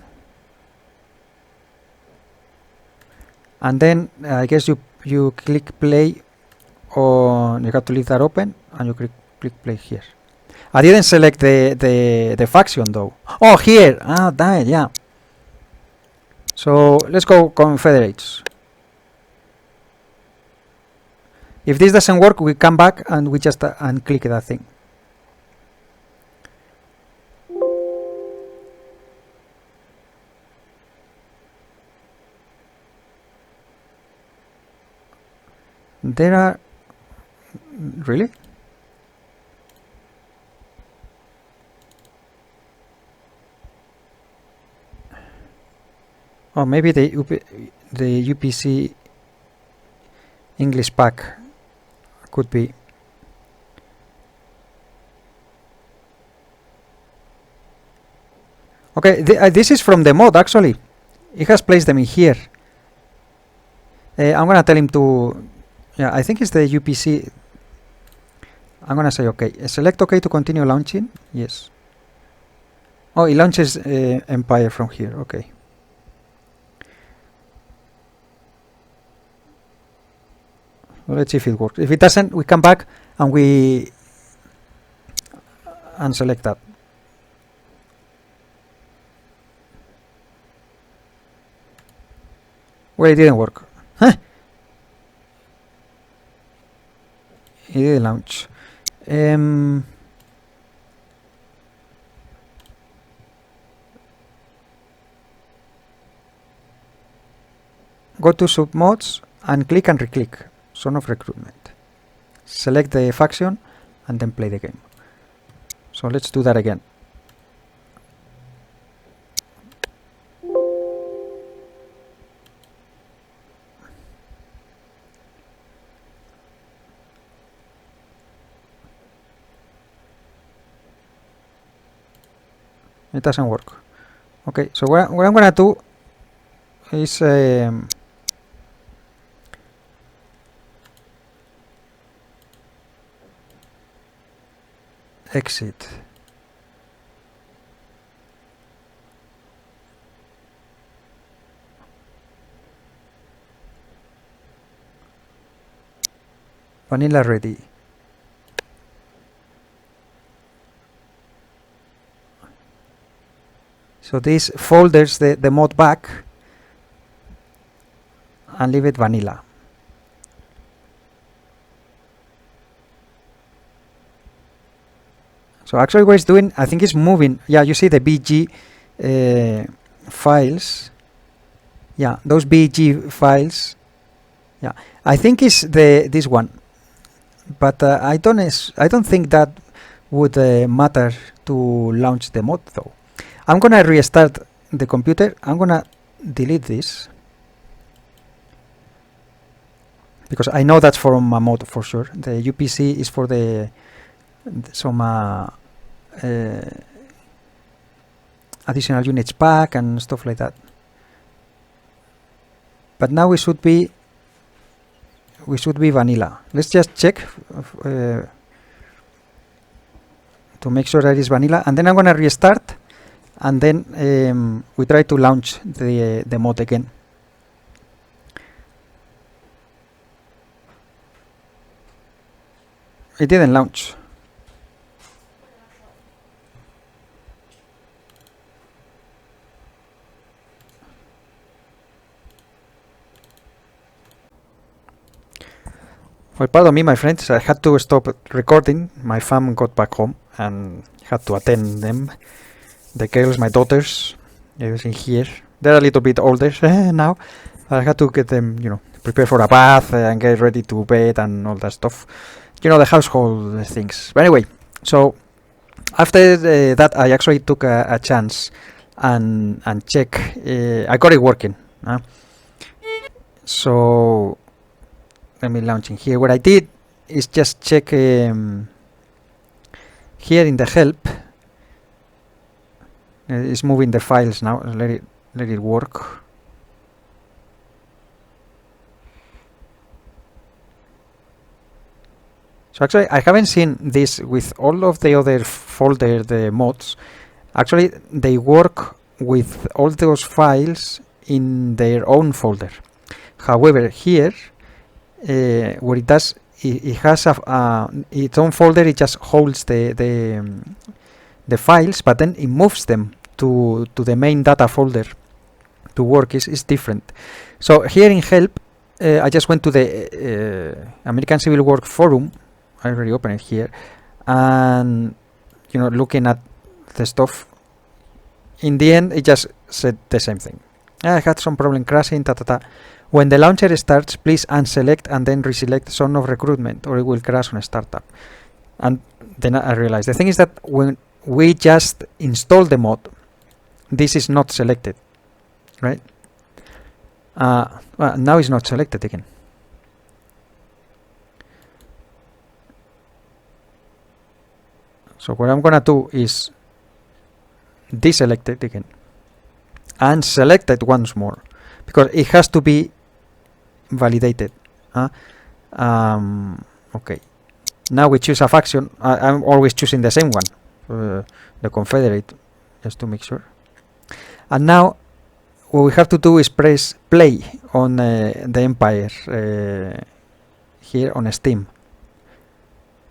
And then I guess you click play, or you have to leave that open, and you click play here. I didn't select the faction though. Oh, here. That, yeah. So let's go Confederates. If this doesn't work, we come back and we just unclick that thing. There are really. Oh, maybe the UPC English pack could be. Okay, this is from the mod actually. It has placed them in here. I'm gonna tell him to. Yeah, I think it's the UPC. I'm gonna say okay. Select OK to continue launching. Yes. Oh, it launches Empire from here. Okay. Well, let's see if it works. If it doesn't, we come back and we unselect that. Well, it didn't work. Huh. It didn't launch. Go to submods and click and reclick Zone of Recruitment. Select the faction and then play the game. So let's do that again. It doesn't work. Okay, so what I'm gonna do is exit. Vanilla ready. So this folders the mod back and leave it vanilla. So actually what it's doing, I think it's moving. Yeah, you see the BG files. Yeah, those BG files. Yeah, I think it's this one, but I don't think that would matter to launch the mod though. I'm gonna restart the computer. I'm gonna delete this because I know that's from a mod for sure. The UPC is for some additional units pack and stuff like that. But now we should be vanilla. Let's just check to make sure that it's vanilla, and then I'm gonna restart, and then we try to launch the mod again. It didn't launch. Well, pardon me, my friends, I had to stop recording. My fam got back home and had to attend them. The girls, my daughters, everything here. They're a little bit older now. I had to get them, prepare for a bath and get ready to bed and all that stuff. The household things. But anyway, so after that, I actually took a chance and check. I got it working. So let me launch in here. What I did is just check here in the help. It's moving the files now. Let it work. So actually, I haven't seen this with all of the other the mods. Actually, they work with all those files in their own folder. However, here, what it does, it has its own folder. It just holds the files, but then it moves them to the main data folder to work. Is different. So here in help, I just went to the American Civil War forum. I already opened it here, and looking at the stuff, in the end it just said the same thing. I had some problem crashing. When the launcher starts, please unselect and then reselect Zone of Recruitment, or it will crash on startup. And then I realized the thing is that when we just install the mod, this is not selected, right? Well, now it's not selected again. So what I'm gonna do is deselect it again and select it once more, because it has to be validated. Okay, now we choose a faction. I'm always choosing the same one, the Confederate, just to make sure. And now what we have to do is press play on the Empire here on Steam.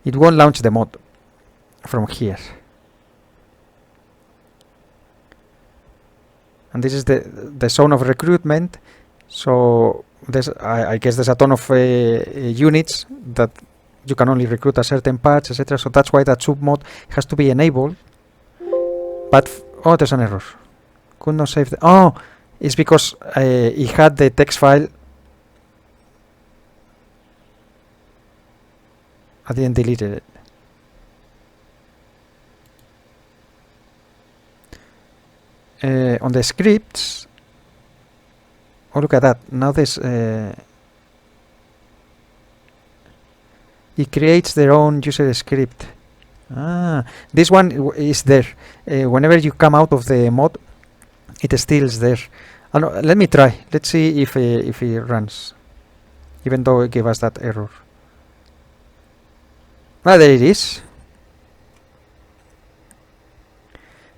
It won't launch the mod from here, and this is the Zone of Recruitment, So I guess there's a ton of units that you can only recruit a certain patch, etc. So that's why that submod has to be enabled. But oh, there's an error. Could not save the... Oh, it's because it had the text file. I didn't delete it. On the scripts... Oh, look at that. Now this... it creates their own user script. Ah, this one is there. Whenever you come out of the mod, it still is there. Oh, no, let me try. Let's see if it runs. Even though it gave us that error. Ah, there it is.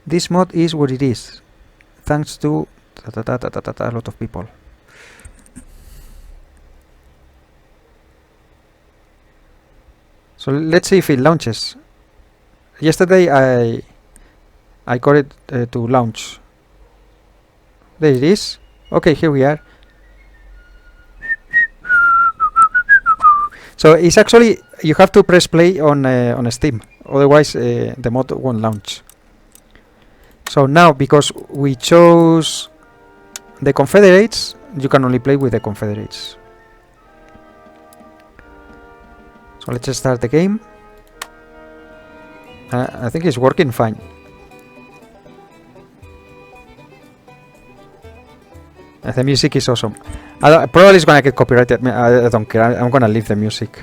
This mod is what it is. Thanks to a lot of people. So let's see if it launches. Yesterday I got it to launch. There it is. Okay, here we are. So it's actually, you have to press play on Steam, otherwise the mod won't launch. So now, because we chose the Confederates, you can only play with the Confederates. So let's start the game. I think it's working fine. The music is awesome. Probably it's gonna get copyrighted. I don't care. I'm gonna leave the music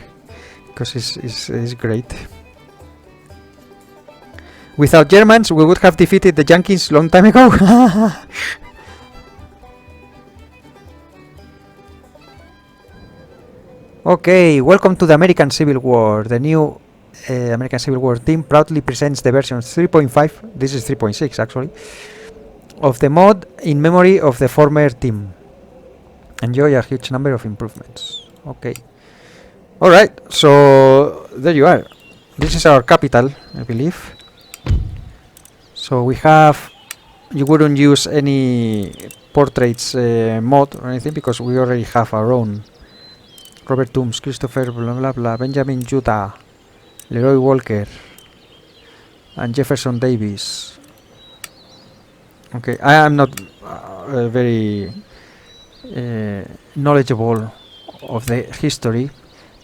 because it's great. Without Germans, we would have defeated the Yankees long time ago. Okay, welcome to the American Civil War. The new American Civil War team proudly presents the version 3.5. This is 3.6 actually. Of the mod in memory of the former team. Enjoy a huge number of improvements. Okay. Alright, so there you are. This is our capital, I believe. So we have... You wouldn't use any portraits mod or anything because we already have our own. Robert Toombs, Christopher blah blah blah, Benjamin Judah, Leroy Walker, and Jefferson Davis. Okay, I am not very knowledgeable of the history,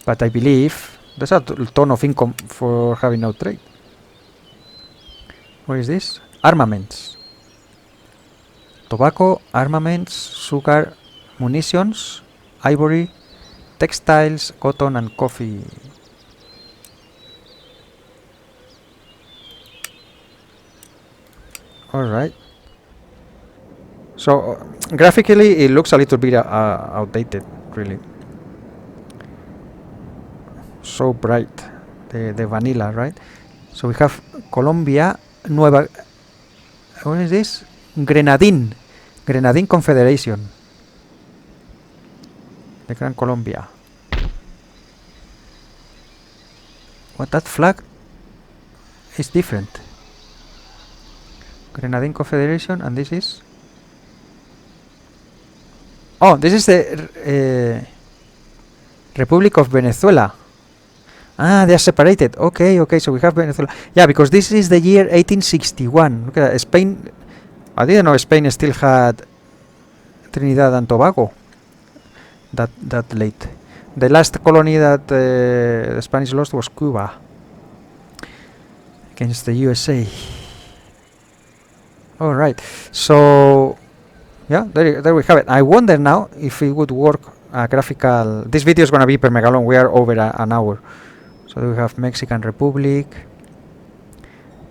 but I believe there's a ton of income for having no trade. What is this? Armaments. Tobacco, armaments, sugar, munitions, ivory, textiles, cotton and coffee. Alright. So, graphically, it looks a little bit outdated, really. So bright, the vanilla, right? So we have Colombia, Nueva... What is this? Grenadine Confederation. The Gran Colombia. What, that flag is different. Grenadine Confederation, and this is... Oh, this is the Republic of Venezuela. Ah, they are separated. Okay, okay, so we have Venezuela. Yeah, because this is the year 1861. Look at that. Spain... I didn't know Spain still had Trinidad and Tobago that late. The last colony that the Spanish lost was Cuba against the USA. Alright, so... Yeah, there we have it. I wonder now if it would work graphical... This video is going to be per mega long. We are over an hour. So we have Mexican Republic.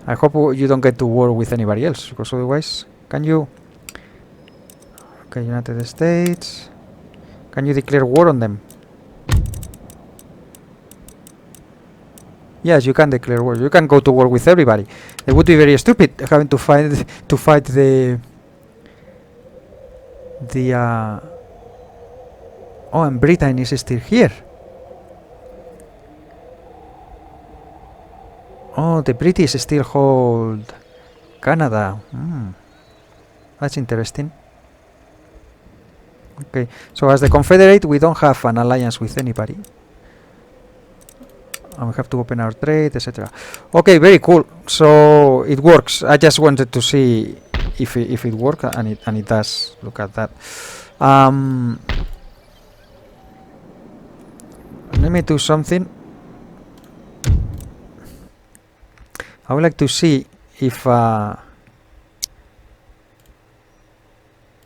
I hope you don't get to war with anybody else, because otherwise... Can you... Okay, United States... Can you declare war on them? Yes, you can declare war. You can go to war with everybody. It would be very stupid having to fight the... Oh, and Britain is still here. Oh, the British still hold Canada. That's interesting. Okay, so as the Confederate, we don't have an alliance with anybody. And we have to open our trade, etc. Okay, very cool. So it works. I just wanted to see if it works, and it does. Look at that. Let me do something. I would like to see if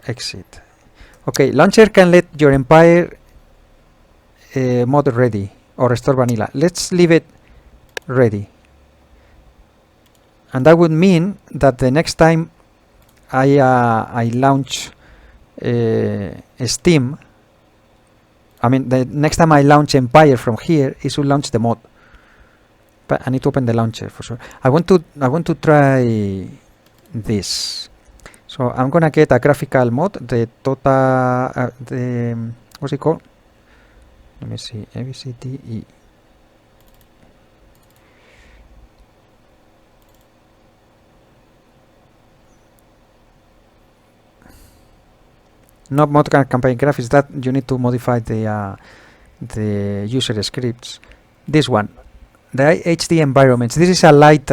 exit. Okay, launcher can let your empire mod ready or restore vanilla. Let's leave it ready, and that would mean that the next time I launch Steam, I mean the next time I launch Empire from here, it should launch the mod. But I need to open the launcher for sure. I want to try this. So I'm gonna get a graphical mod, the total, what's it called? Let me see, ABCDE. Not mod campaign graphics. That you need to modify the user scripts. This one, the HD environments. This is a light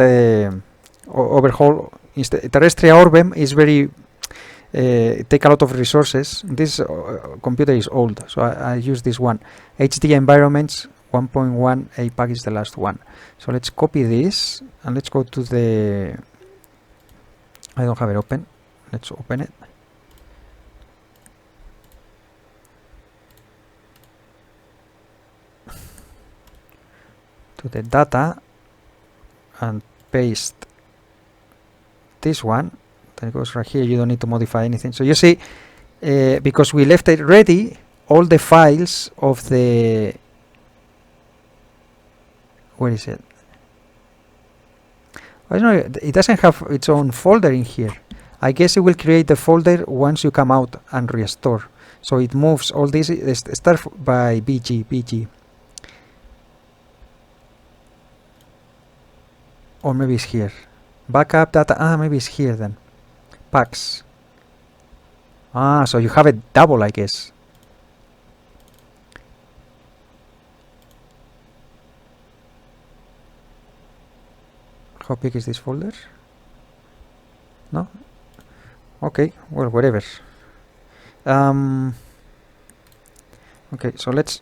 overhaul. Terrestrial Orbem is very take a lot of resources. This computer is old, so I use this one. HD environments 1.1 APAC is the last one. So let's copy this and let's go to the. I don't have it open. Let's open it. To the data and paste this one. Then it goes right here. You don't need to modify anything. So you see, because we left it ready, all the files of the, where is it? I don't know, it doesn't have its own folder in here. I guess it will create the folder once you come out and restore. So it moves all this, start by BG. Or maybe it's here. Backup data, maybe it's here then. Packs. So you have it double, I guess. How big is this folder? No? Okay, well, whatever. Okay, so let's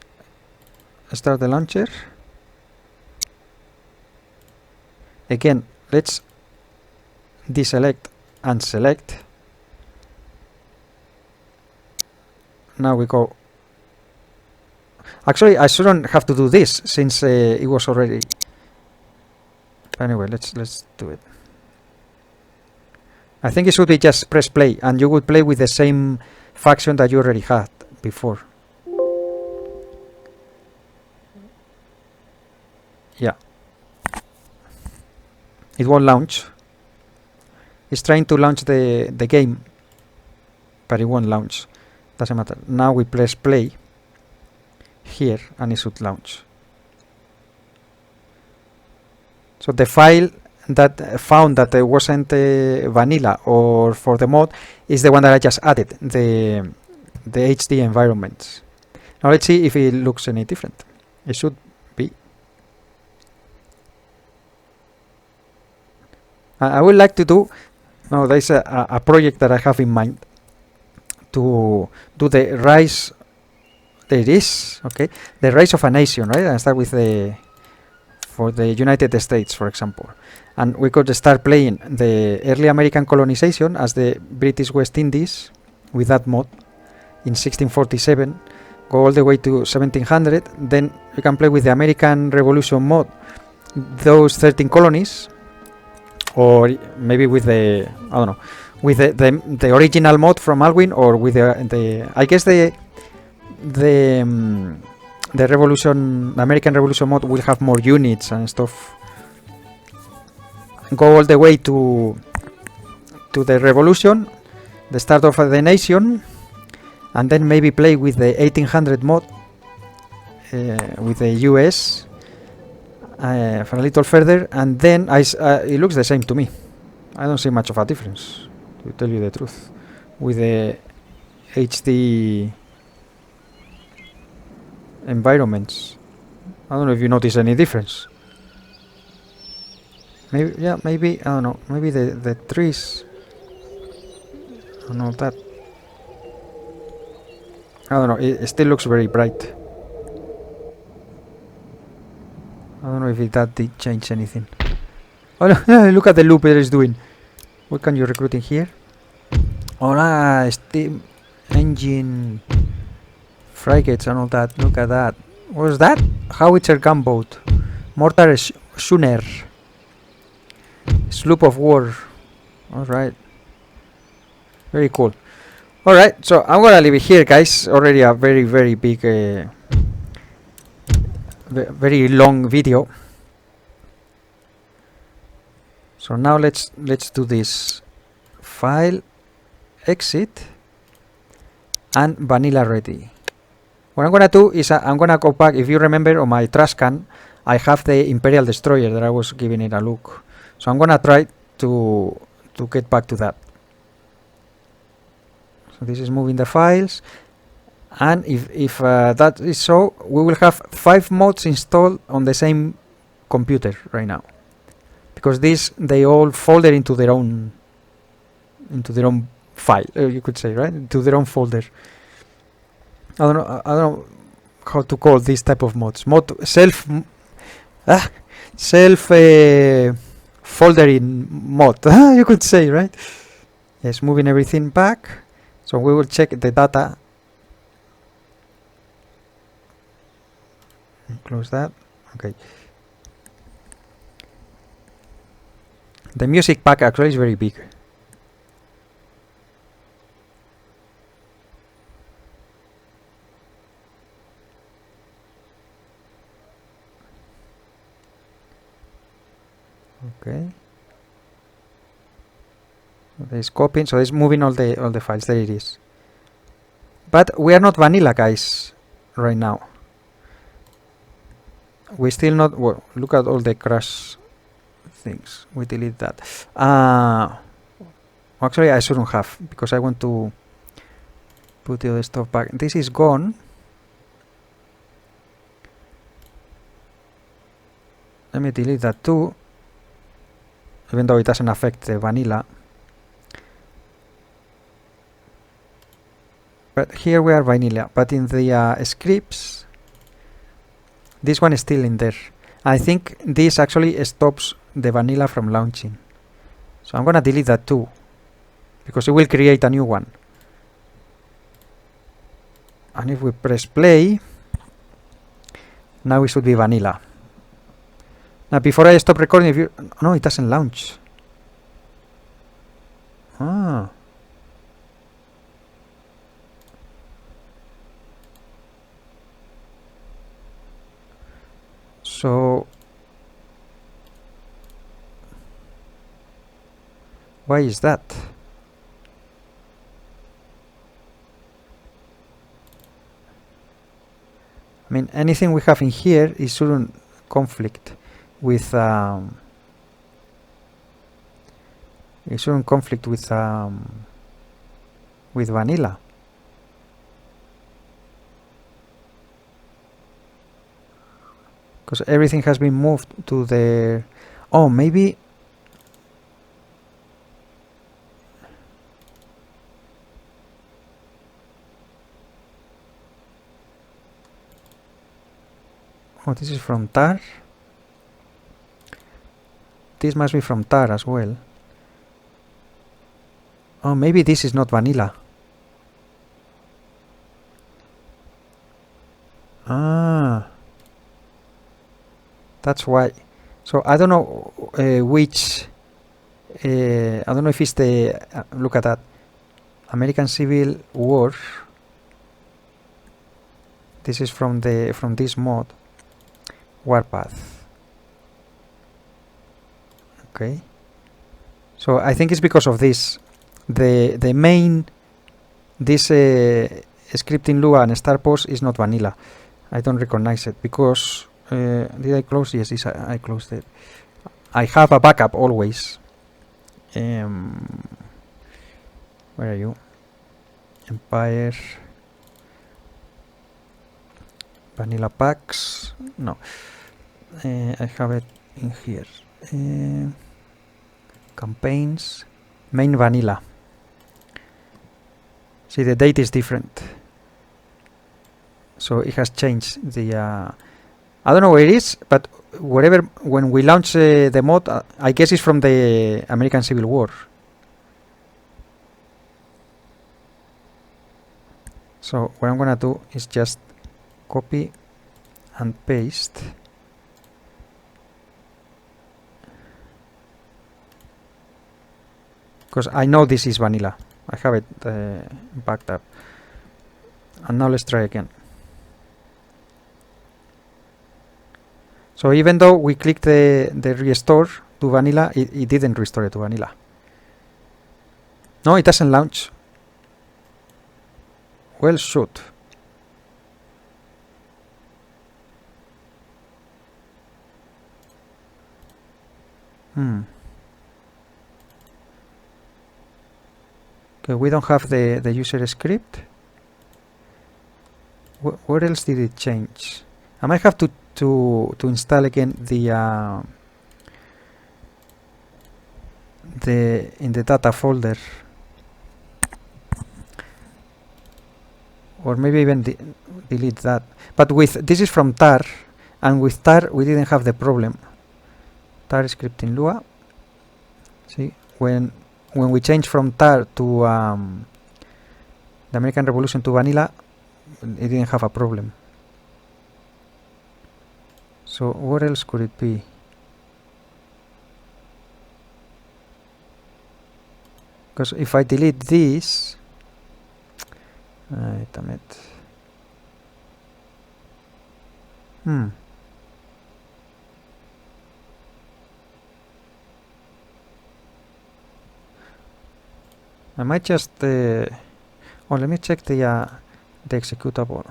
start the launcher. Again, let's deselect and select. Now we go. Actually, I shouldn't have to do this since it was already. Anyway, let's do it. I think it should be just press play, and you would play with the same faction that you already had before. Yeah. It won't launch. It's trying to launch the game, but it won't launch. Doesn't matter. Now we press play here and it should launch. So the file that found that there wasn't vanilla or for the mod is the one that I just added, the HD environments. Now let's see if it looks any different. It should be. I would like to do, no, there's a project that I have in mind to do the rise, there it is, okay, the rise of a nation, right? And start with for the United States, for example. And we could start playing the early American colonization as the British West Indies with that mod in 1647, go all the way to 1700, then you can play with the American Revolution mod, those 13 colonies, or maybe with the, I don't know, with the original mod from Alwyn, or with the I guess the Revolution, American Revolution mod will have more units and stuff. Go all the way to the Revolution, the start of the nation, and then maybe play with the 1800 mod with the US for a little further, and then it looks the same to me. I don't see much of a difference, to tell you the truth, with the HD environments. I don't know if you notice any difference. Maybe, yeah, maybe, I don't know, maybe the trees and all that. I don't know, it still looks very bright. I don't know if that did change anything. Oh no, look at the loop it is doing. What can you recruit in here? Oh, steam engine frigates and all that. Look at that. What's that? Howitzer gunboat. Mortar schooner. Sloop of war. Alright. Very cool. Alright, so I'm gonna leave it here, guys. Already a very, very big, very long video. So now let's do this. File, exit, and vanilla ready. What I'm gonna do is I'm gonna go back. If you remember on my trash can, I have the Imperial destroyer that I was giving it a look. So I'm gonna try to get back to that. So this is moving the files, and if that is so, we will have 5 mods installed on the same computer right now, because they all folded into their own file, you could say, right? Into their own folder. I don't know how to call this type of mods. Self foldering mod, you could say, right? Yes, moving everything back. So we will check the data. Close that. Okay. The music pack actually is very big. Okay. There's copying, so it's moving all the files. There it is. But we are not vanilla, guys, right now. We still not. Well, look at all the crash things. We delete that. Actually, I shouldn't have, because I want to put the other stuff back. This is gone. Let me delete that too, even though it doesn't affect the vanilla. But here we are vanilla, but in the scripts, this one is still in there. I think this actually stops the vanilla from launching. So I'm gonna delete that too, because it will create a new one. And if we press play, now it should be vanilla. Now before I stop recording, if you... No, it doesn't launch. Ah. So why is that? I mean, anything we have in here is shouldn't conflict with it shouldn't conflict with vanilla. Because everything has been moved to the... Oh, maybe... Oh, this is from tar. This must be from tar as well. Oh, maybe this is not vanilla. Ah. That's why. So I don't know which. I don't know if it's the. Look at that. American Civil War. This is from this mod. Warpath. Okay. So I think it's because of this. The main script in Lua and Starpost is not vanilla. I don't recognize it because. Did I close? Yes, I closed it. I have a backup always. Where are you? Empire. vanilla packs. No, I have it in here. Campaigns, main vanilla. See, the date is different, so it has changed the I don't know where it is, but wherever, when we launch the mod, I guess it's from the American Civil War. So what I'm gonna do is just copy and paste. Because I know this is vanilla. I have it backed up. And now let's try again. So even though we clicked the restore to vanilla, it didn't restore it to vanilla. No, it doesn't launch. Well, shoot. Okay, we don't have the user script. Where else did it change? I might have to install again the in the data folder, or maybe even delete that. But with this is from tar, and with tar we didn't have the problem. Tar script in Lua. See, when we change from tar to the American Revolution to vanilla, it didn't have a problem. So what else could it be? Because if I delete this, damn it. I might just oh, let me check the executable.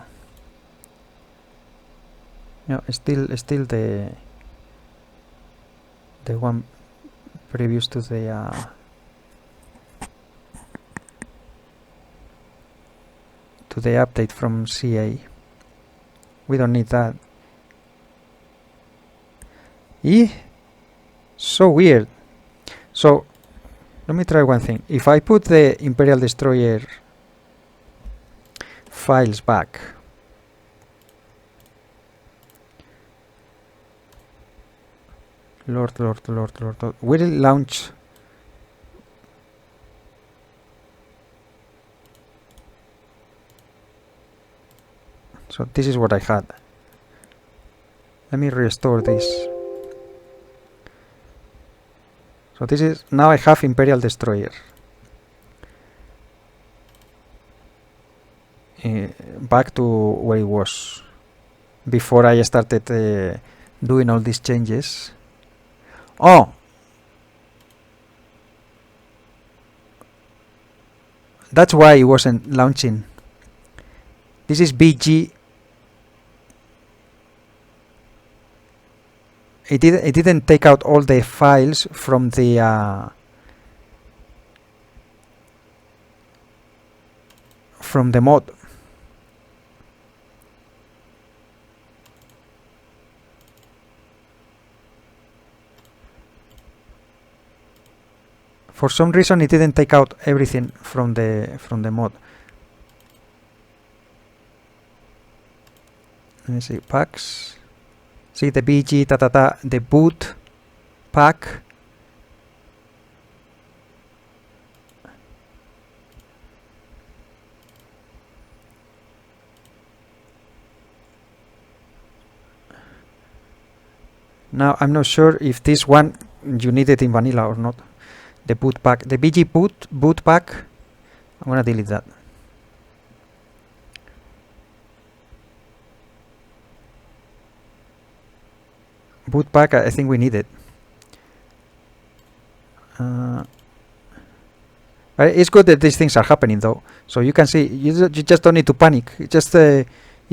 No, still the one previous to the update from CA. We don't need that. So weird. So let me try one thing. If I put the Imperial Destroyer files back, Lord, will it launch? So this is what I had. Let me restore this. So this is, now I have Imperial Destroyer. Back to where it was before I started doing all these changes. Oh! That's why it wasn't launching. This is BG. It didn't take out all the files from the mod. For some reason, it didn't take out everything from the mod. Let me see, packs. See the BG, the boot pack. Now I'm not sure if this one you need it in vanilla or not. The boot pack, the BG boot pack. I'm gonna delete that. Boot pack, I think we need it. It's good that these things are happening though, so you can see you just don't need to panic. It just it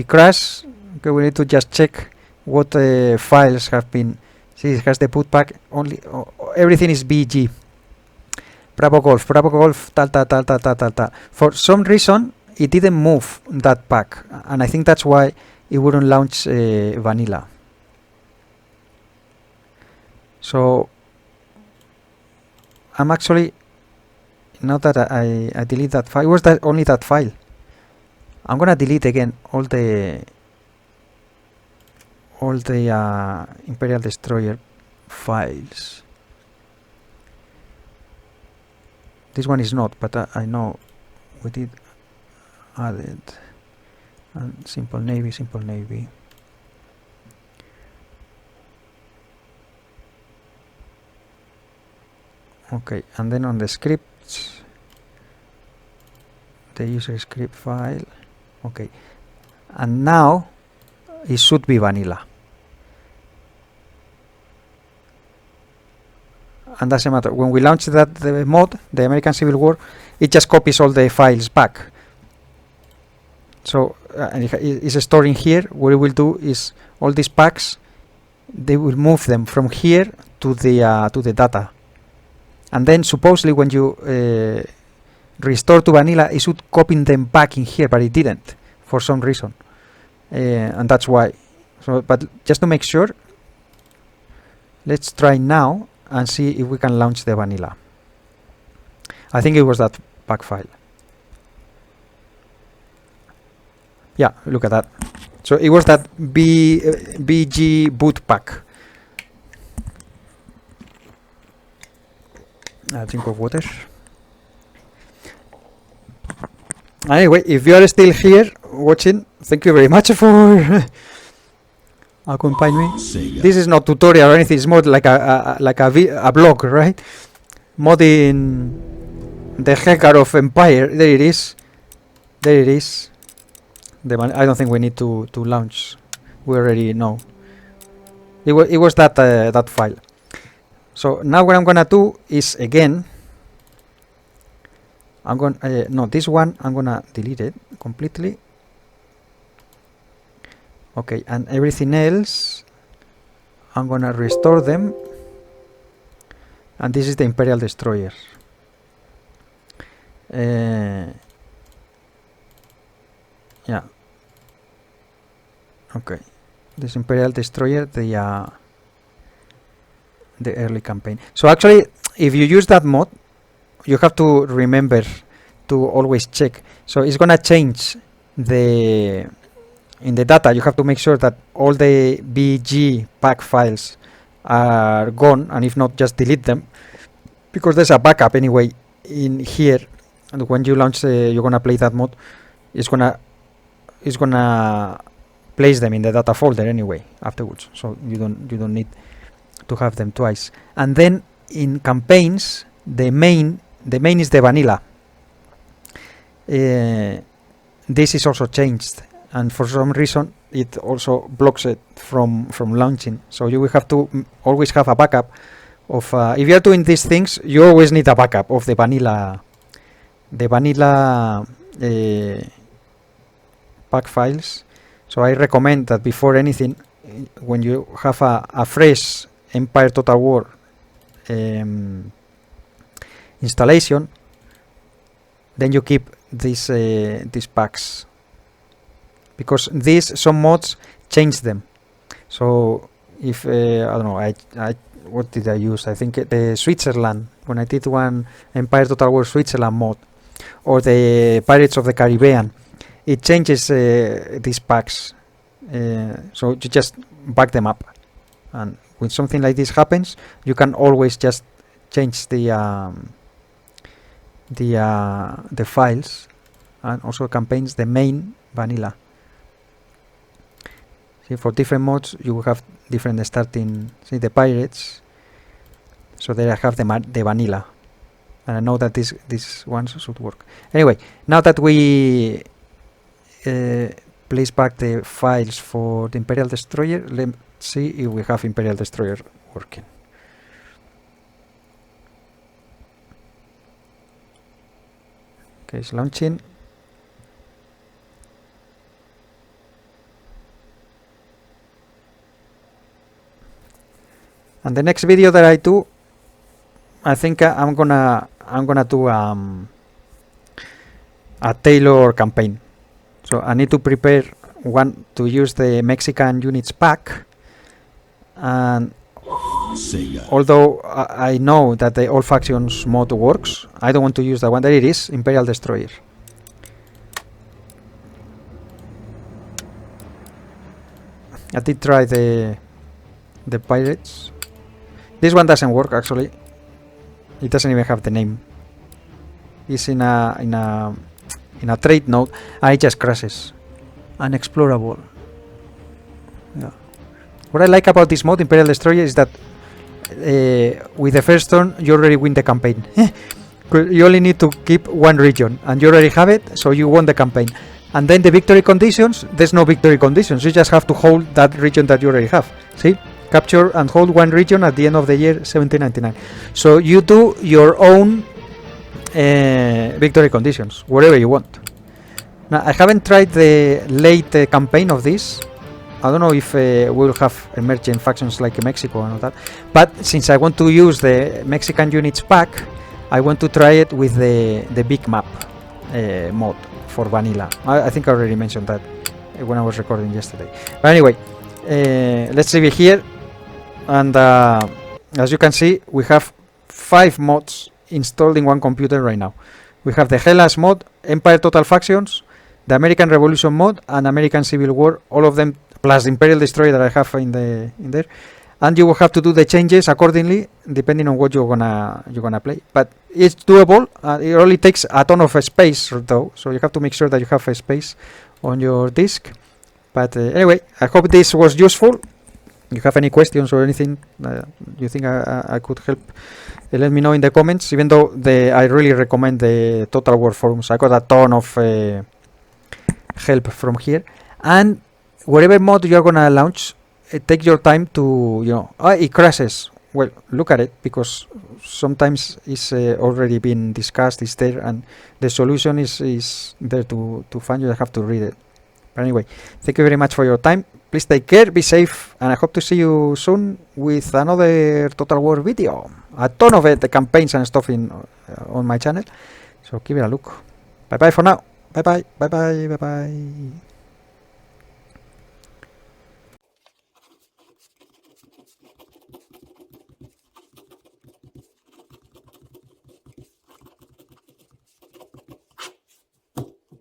crashes. Okay, we need to just check what files have been. See, it has the boot pack only. Everything is BG. Bravo Golf, tal. For some reason, it didn't move that pack, and I think that's why it wouldn't launch vanilla. So I'm actually, now that I delete that file, it was that only that file. I'm gonna delete again all the Imperial Destroyer files. This one is not, but I know we did add it. And simple navy. Okay, and then on the scripts, the user script file. Okay, and now it should be vanilla. And doesn't matter, when we launch that the mod, the American Civil War, it just copies all the files back. So and it's storing here. What it will do is all these packs, they will move them from here to the data, and then supposedly when you restore to vanilla, it should copy them back in here, but it didn't for some reason, and that's why. So, but just to make sure, let's try now and see if we can launch the vanilla. I think it was that pack file. Yeah, look at that. So it was that BG boot pack. A drink of water. Anyway, if you are still here watching, thank you very much for accompanying me. Sega. This is not tutorial or anything. It's more like a blog, right? Modding the hacker of Empire. There it is. There it is. I don't think we need to launch. We already know. It was that that file. So now what I'm gonna do is again. I'm gonna no, this one I'm gonna delete it completely. Okay, and everything else I'm gonna restore them. And this is the Imperial Destroyer. Yeah. Okay. This Imperial Destroyer, the early campaign. So actually, if you use that mod, you have to remember to always check. So it's gonna change in the data. You have to make sure that all the BG pack files are gone, and if not, just delete them, because there's a backup anyway in here. And when you launch, you're gonna play that mod. It's gonna place them in the data folder anyway afterwards. So you don't need to have them twice. And then in campaigns, the main is the vanilla. This is also changed, and for some reason it also blocks it from launching. So you will have to always have a backup of if you are doing these things, you always need a backup of the vanilla pack files. So I recommend that before anything, when you have a fresh Empire Total War installation, then you keep these packs, because some mods change them. So if I don't know, I what did I use? I think the Switzerland, when I did one Empire Total War Switzerland mod, or the Pirates of the Caribbean, it changes these packs. So you just back them up, and when something like this happens, you can always just change the files, and also campaigns, the main vanilla. See, for different mods you will have different starting. See, the pirates, so there I have the vanilla, and I know that these ones should work. Anyway, now that we place back the files for the Imperial Destroyer, let's see if we have Imperial Destroyer working. Okay, it's launching. And the next video that I do, I think I'm gonna do a tailor campaign. So I need to prepare want to use the Mexican units pack, and although I know that the all factions mod works, I don't want to use that one. There it is, Imperial Destroyer. I did try the pirates. This one doesn't work actually. It doesn't even have the name. It's in a trade node, and it just crashes. Unexplorable. Yeah. What I like about this mod, Imperial Destroyer, is that with the first turn you already win the campaign. You only need to keep one region, and you already have it, so you won the campaign. And then the victory conditions, there's no victory conditions. You just have to hold that region that you already have. See? Capture and hold one region at the end of the year 1799. So you do your own victory conditions, whatever you want. Now, I haven't tried the late campaign of this. I don't know if we'll have emergent factions like Mexico and all that. But since I want to use the Mexican units pack, I want to try it with the big map mod for vanilla. I think I already mentioned that when I was recording yesterday. But anyway, let's leave it here. And as you can see, we have 5 mods installed in one computer right now. We have the Hellas mod, Empire Total Factions, the American Revolution mod, and American Civil War. All of them plus the Imperial Destroyer that I have in there. And you will have to do the changes accordingly, depending on what you're gonna play. But it's doable. It only takes a ton of space, though, so you have to make sure that you have a space on your disk. But anyway, I hope this was useful. If you have any questions or anything you think I could help, let me know in the comments. Even though I really recommend the Total War forums. I got a ton of help from here. And whatever mod you're gonna launch, take your time to, it crashes. Well, look at it, because sometimes it's already been discussed, it's there, and the solution is there to find. You have to read it. But anyway, thank you very much for your time. Please take care, be safe, and I hope to see you soon with another Total War video. A ton of it, the campaigns and stuff on my channel. So give it a look. Bye bye for now. Bye bye. Bye bye. Bye bye.